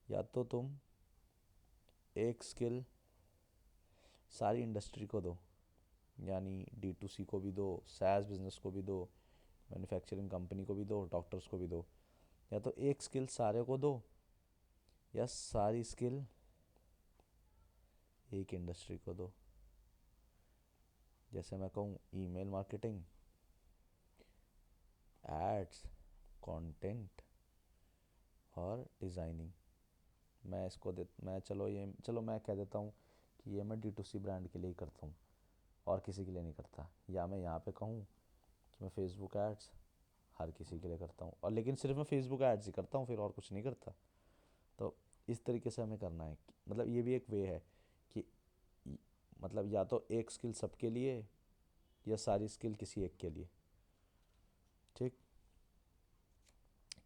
या तो तुम एक स्किल सारी इंडस्ट्री को दो, यानी D2C को भी दो, SaaS बिजनेस को भी दो, मैन्युफैक्चरिंग कंपनी को भी दो, डॉक्टर्स को भी दो। या तो एक स्किल सारे को दो, या सारी स्किल एक इंडस्ट्री को दो। जैसे मैं कहूँ ईमेल मार्केटिंग, एड्स, कंटेंट और डिज़ाइनिंग। चलो मैं कह देता हूँ कि ये मैं D2C ब्रांड के लिए ही करता हूँ और किसी के लिए नहीं करता। या मैं यहाँ पे कहूँ कि मैं फेसबुक एड्स हर किसी के लिए करता हूँ, और लेकिन सिर्फ मैं फेसबुक एड्स ही करता हूँ, फिर और कुछ नहीं करता। तो इस तरीके से हमें करना है मतलब ये भी एक वे है कि मतलब या तो एक स्किल सबके लिए, या सारी स्किल किसी एक के लिए। ठीक,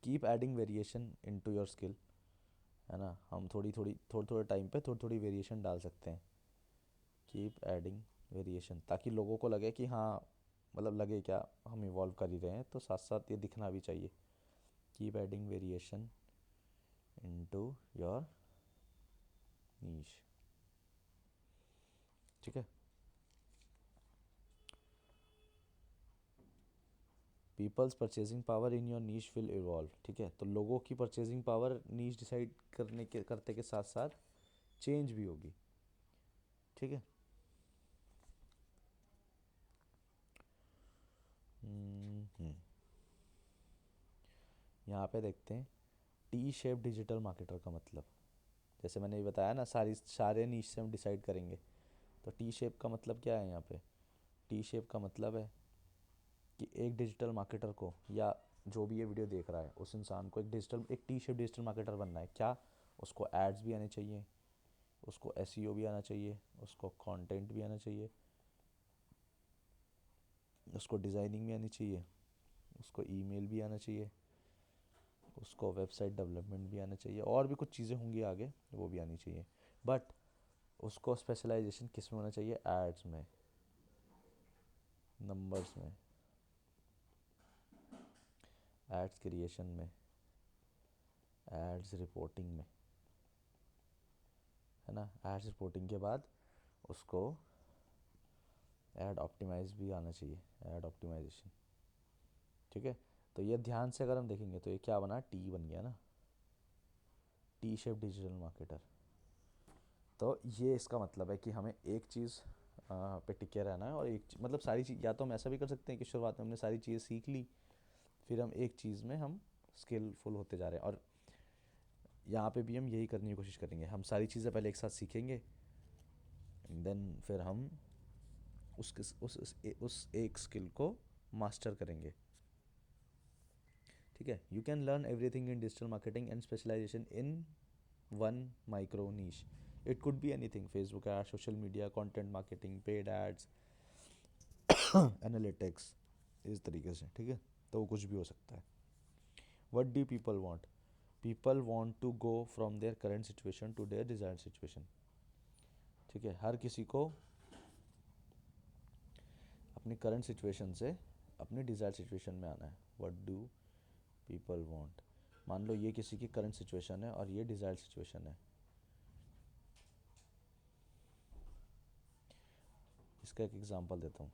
keep adding variation into your skill, है ना। हम थोड़े थोड़े टाइम पे थोड़ी थोड़ी वेरिएशन डाल सकते हैं। कीप एडिंग वेरिएशन, ताकि लोगों को लगे कि हाँ, मतलब लगे क्या हम इवॉल्व कर ही रहे हैं, तो साथ साथ ये दिखना भी चाहिए। Keep adding variation into your niche. ठीक है, people's purchasing power in your niche will evolve. ठीक है, तो लोगों की परचेजिंग पावर नीश डिसाइड करते के साथ साथ चेंज भी होगी। ठीक है, हम्म, यहाँ पे देखते हैं टी शेप डिजिटल मार्केटर का मतलब। जैसे मैंने ये बताया ना, सारे नीश से हम डिसाइड करेंगे। तो टी शेप का मतलब क्या है यहाँ पे। टी शेप का मतलब है कि एक डिजिटल मार्केटर को, या जो भी ये वीडियो देख रहा है उस इंसान को एक टी शेप डिजिटल मार्केटर बनना है। क्या, उसको एड्स भी आने चाहिए, उसको एसईओ भी आना चाहिए, उसको कंटेंट भी आना चाहिए, उसको डिज़ाइनिंग भी आनी चाहिए, उसको ईमेल भी आना चाहिए, उसको वेबसाइट डेवलपमेंट भी आना चाहिए, और भी कुछ चीज़ें होंगी आगे वो भी आनी चाहिए। बट उसको स्पेशलाइजेशन किस में होना चाहिए? एड्स में, नंबर्स में, एड्स क्रिएशन में, एड्स रिपोर्टिंग में, है ना। एड्स रिपोर्टिंग के बाद उसको ऐड ऑप्टिमाइज भी आना चाहिए, ऐड ऑप्टिमाइजेशन। ठीक है, तो ये ध्यान से अगर हम देखेंगे तो ये क्या बना, टी बन गया ना, टी शेप डिजिटल मार्केटर। तो ये इसका मतलब है कि हमें एक चीज़ पे टिके रहना है, और मतलब सारी चीज़, या तो हम ऐसा भी कर सकते हैं कि शुरुआत में हमने सारी चीज़ें सीख ली, फिर हम एक चीज़ में हम स्किलफुल होते जा रहे हैं। और यहाँ पे भी हम यही करने की कोशिश करेंगे, हम सारी चीज़ें पहले एक साथ सीखेंगे, देन फिर हम उस एक स्किल को मास्टर करेंगे। ठीक है, you can learn everything in digital marketing and specialization in one micro niche. It could be anything, Facebook ad, social media, content marketing, paid ads, analytics, इस तरीके से। ठीक है, तो वो कुछ भी हो सकता है। What do people want? People want to go from their current situation to their desired situation. ठीक है, हर किसी को अपनी करंट सिचुएशन से अपनी डिजायर्ड सिचुएशन में आना है। व्हाट डू पीपल वांट, मान लो ये किसी की करंट सिचुएशन है और ये डिजायर्ड सिचुएशन है। इसका एक एग्जांपल देता हूँ।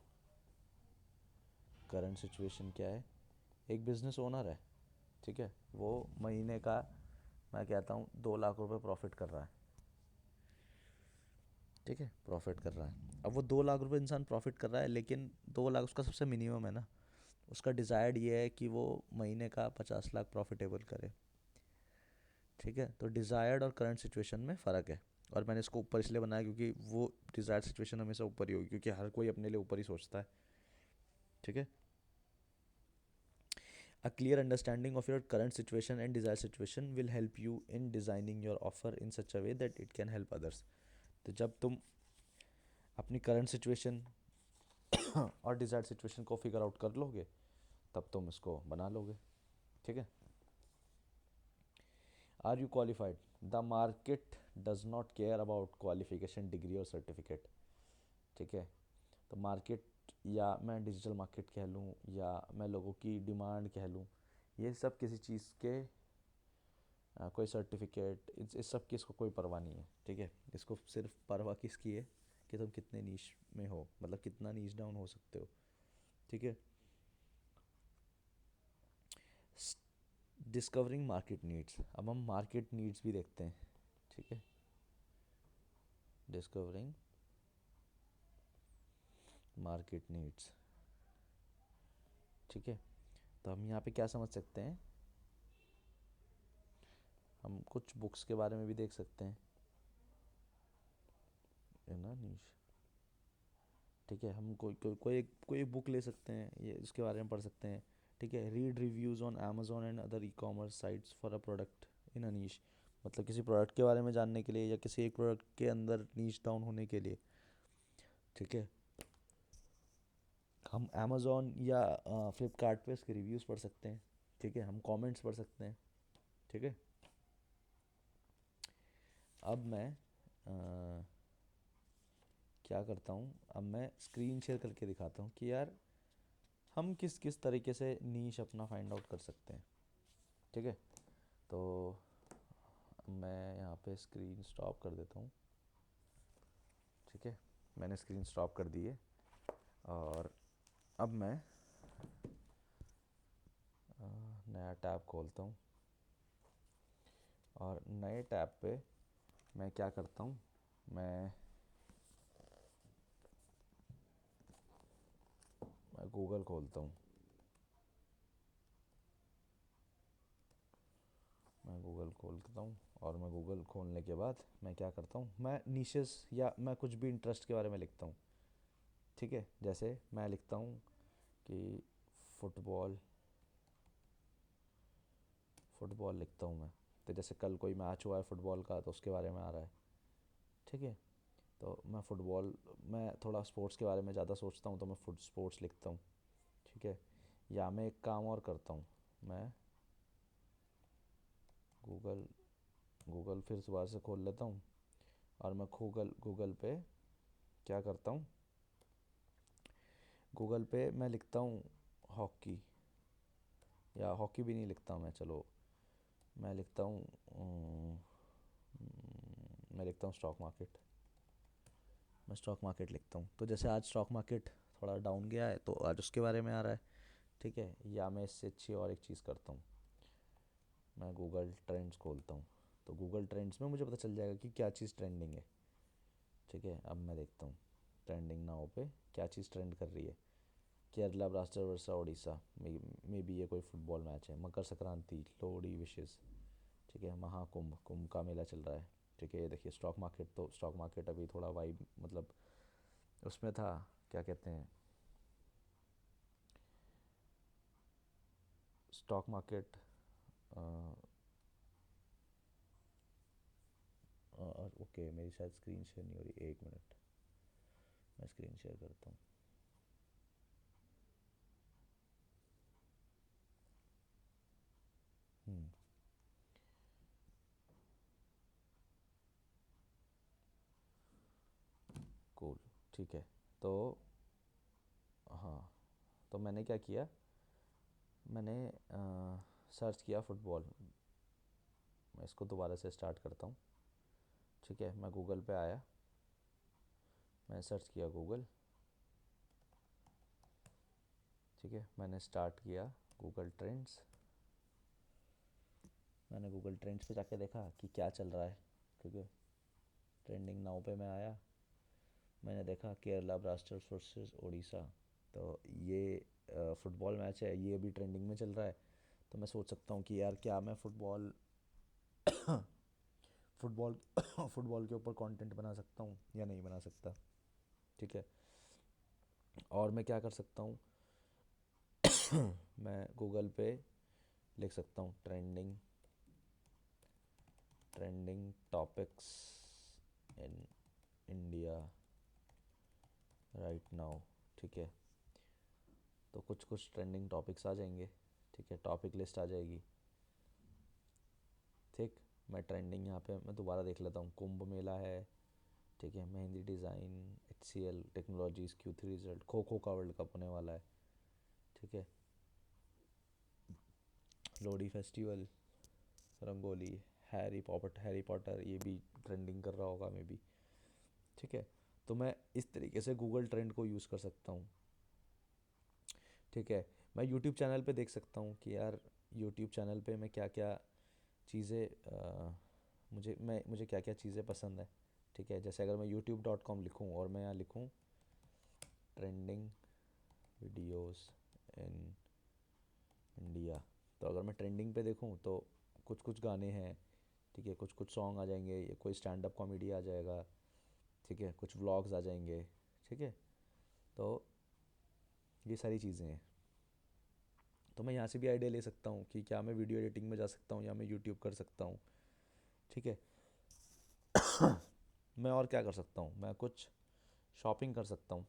करंट सिचुएशन क्या है? एक बिजनेस ओनर है, ठीक है, वो महीने का, मैं कहता हूँ 2 लाख रुपए प्रॉफिट कर रहा है। ठीक है, प्रॉफिट कर रहा है। अब वो 2 लाख रुपए इंसान प्रॉफिट कर रहा है, लेकिन 2 लाख उसका सबसे मिनिमम है ना। उसका डिज़ायर्ड ये है कि वो महीने का 50 लाख प्रॉफिटेबल करे। ठीक है, तो डिज़ायर्ड और करंट सिचुएशन में फ़र्क है। और मैंने इसको ऊपर इसलिए बनाया क्योंकि वो डिज़ायर्ड सिचुएशन हमेशा ऊपर ही होगी, क्योंकि हर कोई अपने लिए ऊपर ही सोचता है। ठीक है, a clear understanding of your current situation and desired situation will help you in designing your offer in such a way that it can help others. तो जब तुम अपनी करंट सिचुएशन और डिजायर्ड सिचुएशन को फिगर आउट कर लोगे, तब तुम इसको बना लोगे। ठीक है, are you qualified? The market does not care about qualification, degree और सर्टिफिकेट। ठीक है, तो मार्केट, या मैं डिजिटल मार्केट कह लूँ, या मैं लोगों की डिमांड कह लूँ, ये सब किसी चीज़ के कोई सर्टिफिकेट, इस सब की इसको कोई परवाह नहीं है। ठीक है, इसको सिर्फ परवाह किसकी है कि तुम कितने नीश में हो, मतलब कितना नीश डाउन हो सकते हो। ठीक है, डिस्कवरिंग मार्केट नीड्स, अब हम मार्केट नीड्स भी देखते हैं। ठीक है, डिस्कवरिंग मार्केट नीड्स। ठीक है, तो हम यहाँ पे क्या समझ सकते हैं, हम कुछ बुक्स के बारे में भी देख सकते हैं, है ना, नीश। ठीक है, हम कोई एक बुक ले सकते हैं, ये इसके बारे में पढ़ सकते हैं। ठीक है, read reviews on Amazon and other e commerce sites for a product in a niche, मतलब किसी प्रोडक्ट के बारे में जानने के लिए, या किसी एक प्रोडक्ट के अंदर नीश डाउन होने के लिए। ठीक है, हम अमेजोन या फ्लिपकार्ट पे इसके रिव्यूज़ पढ़ सकते हैं। ठीक है, हम कमेंट्स पढ़ सकते हैं। ठीक है, अब मैं क्या करता हूँ, अब मैं स्क्रीन शेयर करके दिखाता हूँ कि यार हम किस किस तरीके से नीश अपना फाइंड आउट कर सकते हैं। ठीक है, तो मैं यहाँ पे स्क्रीन स्टॉप कर देता हूँ। ठीक है, मैंने स्क्रीन स्टॉप कर दी है, और अब मैं नया टैब खोलता हूँ, और नए टैब पे मैं क्या करता हूँ, मैं गूगल खोलता हूँ। मैं गूगल खोलता हूँ, और मैं गूगल खोलने के बाद मैं क्या करता हूँ, मैं नीशेस या मैं कुछ भी इंटरेस्ट के बारे में लिखता हूँ। ठीक है, जैसे मैं लिखता हूँ कि फुटबॉल, फुटबॉल लिखता हूँ मैं, तो जैसे कल कोई मैच हुआ है फुटबॉल का, तो उसके बारे में आ रहा है। ठीक है, तो मैं फुटबॉल, मैं थोड़ा स्पोर्ट्स के बारे में ज़्यादा सोचता हूँ, तो मैं स्पोर्ट्स लिखता हूँ। ठीक है, या मैं एक काम और करता हूँ, मैं गूगल गूगल फिर दोबारा से खोल लेता हूँ और मैं गूगल गूगल पे क्या करता हूँ, गूगल पे मैं लिखता हूँ हॉकी, या हॉकी भी नहीं लिखता मैं, चलो मैं लिखता हूँ मैं लिखता हूँ स्टॉक मार्केट। मैं स्टॉक मार्केट लिखता हूँ तो जैसे आज स्टॉक मार्केट थोड़ा डाउन गया है तो आज उसके बारे में आ रहा है, ठीक है। या मैं इससे अच्छी और एक चीज़ करता हूँ, मैं गूगल ट्रेंड्स खोलता हूँ, तो गूगल ट्रेंड्स में मुझे पता चल जाएगा कि क्या चीज़ ट्रेंडिंग है, ठीक है। अब मैं देखता हूँ ट्रेंडिंग नाउ पे क्या चीज़ ट्रेंड कर रही है। Kerala blaster versa Odisha, may be ये कोई फुटबॉल मैच है। मकर संक्रांति, लोहड़ी विशेष, ठीक है। महाकुंभ, कुंभ का मेला चल रहा है, ठीक है। ये देखिए स्टॉक मार्केट, तो स्टॉक मार्केट अभी थोड़ा वाइब मतलब उसमें था, क्या कहते हैं, स्टॉक मार्केट और ओके मेरी शायद स्क्रीन शेयर नहीं हो रही, एक मिनट मैं स्क्रीन शेयर करता हूँ। हम्म, कूल, ठीक है। तो हाँ, तो मैंने क्या किया, मैंने सर्च किया फुटबॉल। मैं इसको दोबारा से स्टार्ट करता हूँ, ठीक है। मैं गूगल पे आया, मैंने सर्च किया गूगल, ठीक है। मैंने स्टार्ट किया गूगल ट्रेंड्स, मैंने गूगल ट्रेंड्स पे जाके देखा कि क्या चल रहा है, ठीक है। ट्रेंडिंग नाउ पे मैं आया, मैंने देखा केरला ब्लास्टर्स वर्सेस ओडिशा, तो ये फुटबॉल मैच है, ये अभी ट्रेंडिंग में चल रहा है। तो मैं सोच सकता हूँ कि यार क्या मैं फुटबॉल फुटबॉल के ऊपर कंटेंट बना सकता हूँ या नहीं बना सकता, ठीक है। और मैं क्या कर सकता हूँ, मैं गूगल पे लिख सकता हूँ trending trending topics in India right now, ठीक है। तो कुछ कुछ ट्रेंडिंग टॉपिक्स आ जाएंगे, ठीक है। टॉपिक लिस्ट आ जाएगी, ठीक। मैं ट्रेंडिंग यहाँ पे मैं दोबारा देख लेता हूँ, कुंभ मेला है, ठीक है। Mehndi design, HCL technologies Q3 result, kho kho का वर्ल्ड कप होने वाला है, ठीक है। Lohri festival, rangoli, Harry Potter ये भी ट्रेंडिंग कर रहा होगा मे बी, ठीक है। तो मैं इस तरीके से गूगल ट्रेंड को यूज़ कर सकता हूँ, ठीक है। मैं यूट्यूब चैनल पे देख सकता हूँ कि यार यूट्यूब चैनल पे मैं क्या क्या चीज़ें मुझे क्या क्या चीज़ें पसंद है, ठीक है। जैसे अगर मैं youtube.com लिखूँ और मैं यहाँ लिखूँ ट्रेंडिंग वीडियोस इन इंडिया, तो अगर मैं ट्रेंडिंग पे देखूँ तो कुछ कुछ गाने हैं, ठीक है। कुछ कुछ सॉन्ग आ जाएंगे, या कोई स्टैंड अप कॉमेडी आ जाएगा, ठीक है। कुछ व्लॉग्स आ जाएंगे, ठीक है। तो ये सारी चीज़ें हैं, तो मैं यहाँ से भी आइडिया ले सकता हूँ कि क्या मैं वीडियो एडिटिंग में जा सकता हूँ या मैं यूट्यूब कर सकता हूँ, ठीक है। मैं और क्या कर सकता हूँ, मैं कुछ शॉपिंग कर सकता हूँ,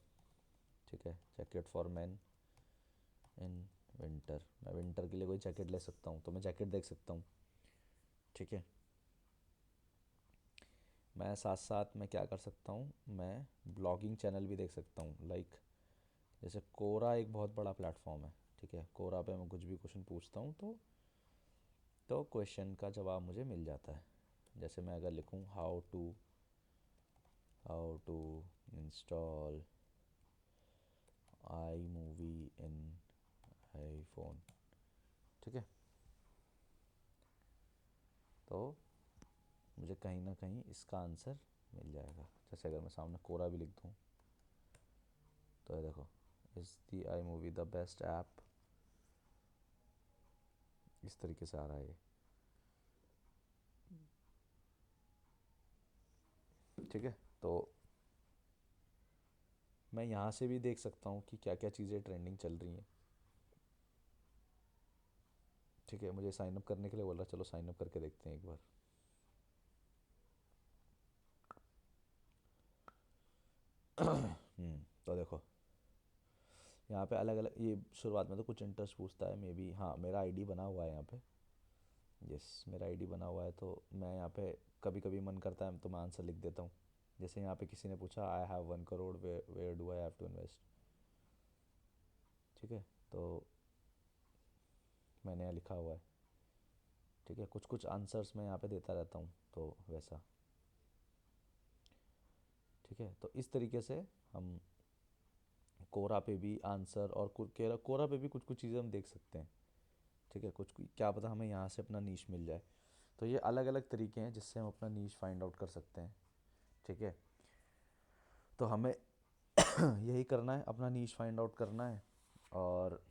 ठीक है। Jacket for man in winter, मैं विंटर के लिए कोई जैकेट ले सकता हूँ, तो मैं जैकेट देख सकता हूँ, ठीक है। मैं साथ साथ मैं क्या कर सकता हूँ, मैं ब्लॉगिंग चैनल भी देख सकता हूँ, लाइक जैसे कोरा एक बहुत बड़ा प्लेटफॉर्म है, ठीक है। कोरा पे मैं कुछ भी क्वेश्चन पूछता हूँ तो क्वेश्चन का जवाब मुझे मिल जाता है। जैसे मैं अगर लिखूँ how to install iMovie in iPhone, ठीक है। तो मुझे कहीं ना कहीं इसका आंसर मिल जाएगा। जैसे अगर मैं सामने कोरा भी लिख दूँ तो ये देखो, is the I movie the best app, इस तरीके से आ रहा है ये, ठीक है। तो मैं यहाँ से भी देख सकता हूँ कि क्या क्या चीज़ें ट्रेंडिंग चल रही हैं, ठीक है। मुझे साइन अप करने के लिए बोल रहा, चलो साइन अप करके देखते हैं एक बार। तो देखो यहाँ पे अलग अलग, ये शुरुआत में तो कुछ इंटरेस्ट पूछता है, मे बी हाँ मेरा आईडी बना हुआ है यहाँ पे, यस, मेरा आईडी बना हुआ है, तो मैं यहाँ पे कभी कभी मन करता है तो मैं आंसर लिख देता हूँ। जैसे यहाँ पे किसी ने पूछा I have 1 crore, where do I have to invest. ठीक है, तो मैंने यहाँ लिखा हुआ है। ठीक है, कुछ कुछ आंसर्स मैं यहाँ पे देता रहता हूँ, तो वैसा। ठीक है, तो इस तरीके से हम कोरा पे भी आंसर और कोरा पे भी कुछ कुछ चीज़ें हम देख सकते हैं। ठीक है, कुछ क्या पता हमें यहाँ से अपना नीश मिल जाए। तो ये अलग अलग तरीके हैं जिससे हम अपना नीश फाइंड आउट कर सकते हैं। ठीक है, तो हमें यही करना है, अपना नीश फाइंड आउट करना है। और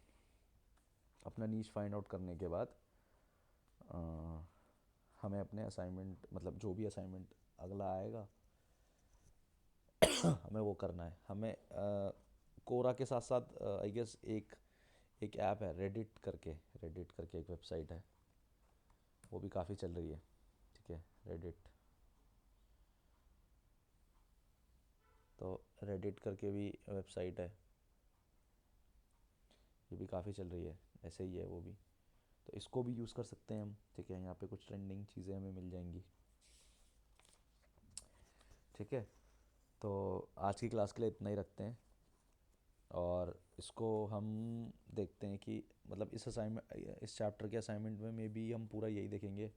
अपना नीश फाइंड आउट करने के बाद अ, हमें अपने असाइनमेंट, मतलब जो भी असाइनमेंट अगला आएगा हमें वो करना है। हमें कोरा के साथ साथ आई गेस एक एक ऐप है रेडिट करके एक वेबसाइट है, वो भी काफ़ी चल रही है। ठीक है, रेडिट, तो रेडिट करके भी वेबसाइट है, ये भी काफ़ी चल रही है, ऐसे ही है वो भी। तो इसको भी यूज़ कर सकते हैं हम। ठीक है, यहाँ पे कुछ ट्रेंडिंग चीज़ें हमें मिल जाएंगी। ठीक है, तो आज की क्लास के लिए इतना ही रखते हैं। और इसको हम देखते हैं कि मतलब इस चैप्टर के असाइनमेंट में भी हम पूरा यही देखेंगे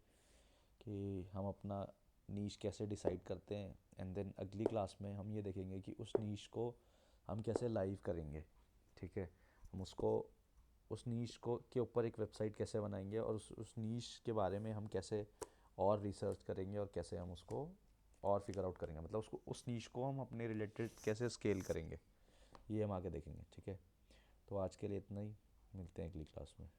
कि हम अपना नीश कैसे डिसाइड करते हैं। एंड देन अगली क्लास में हम ये देखेंगे कि उस नीश को हम कैसे लाइव करेंगे। ठीक है, हम उसको उस नीश को के ऊपर एक वेबसाइट कैसे बनाएंगे, और उस नीश के बारे में हम कैसे और रिसर्च करेंगे, और कैसे हम उसको और फिगर आउट करेंगे, मतलब उसको उस नीश को हम अपने रिलेटेड कैसे स्केल करेंगे, ये हम आगे देखेंगे। ठीक है, तो आज के लिए इतना ही, मिलते हैं अगली क्लास में।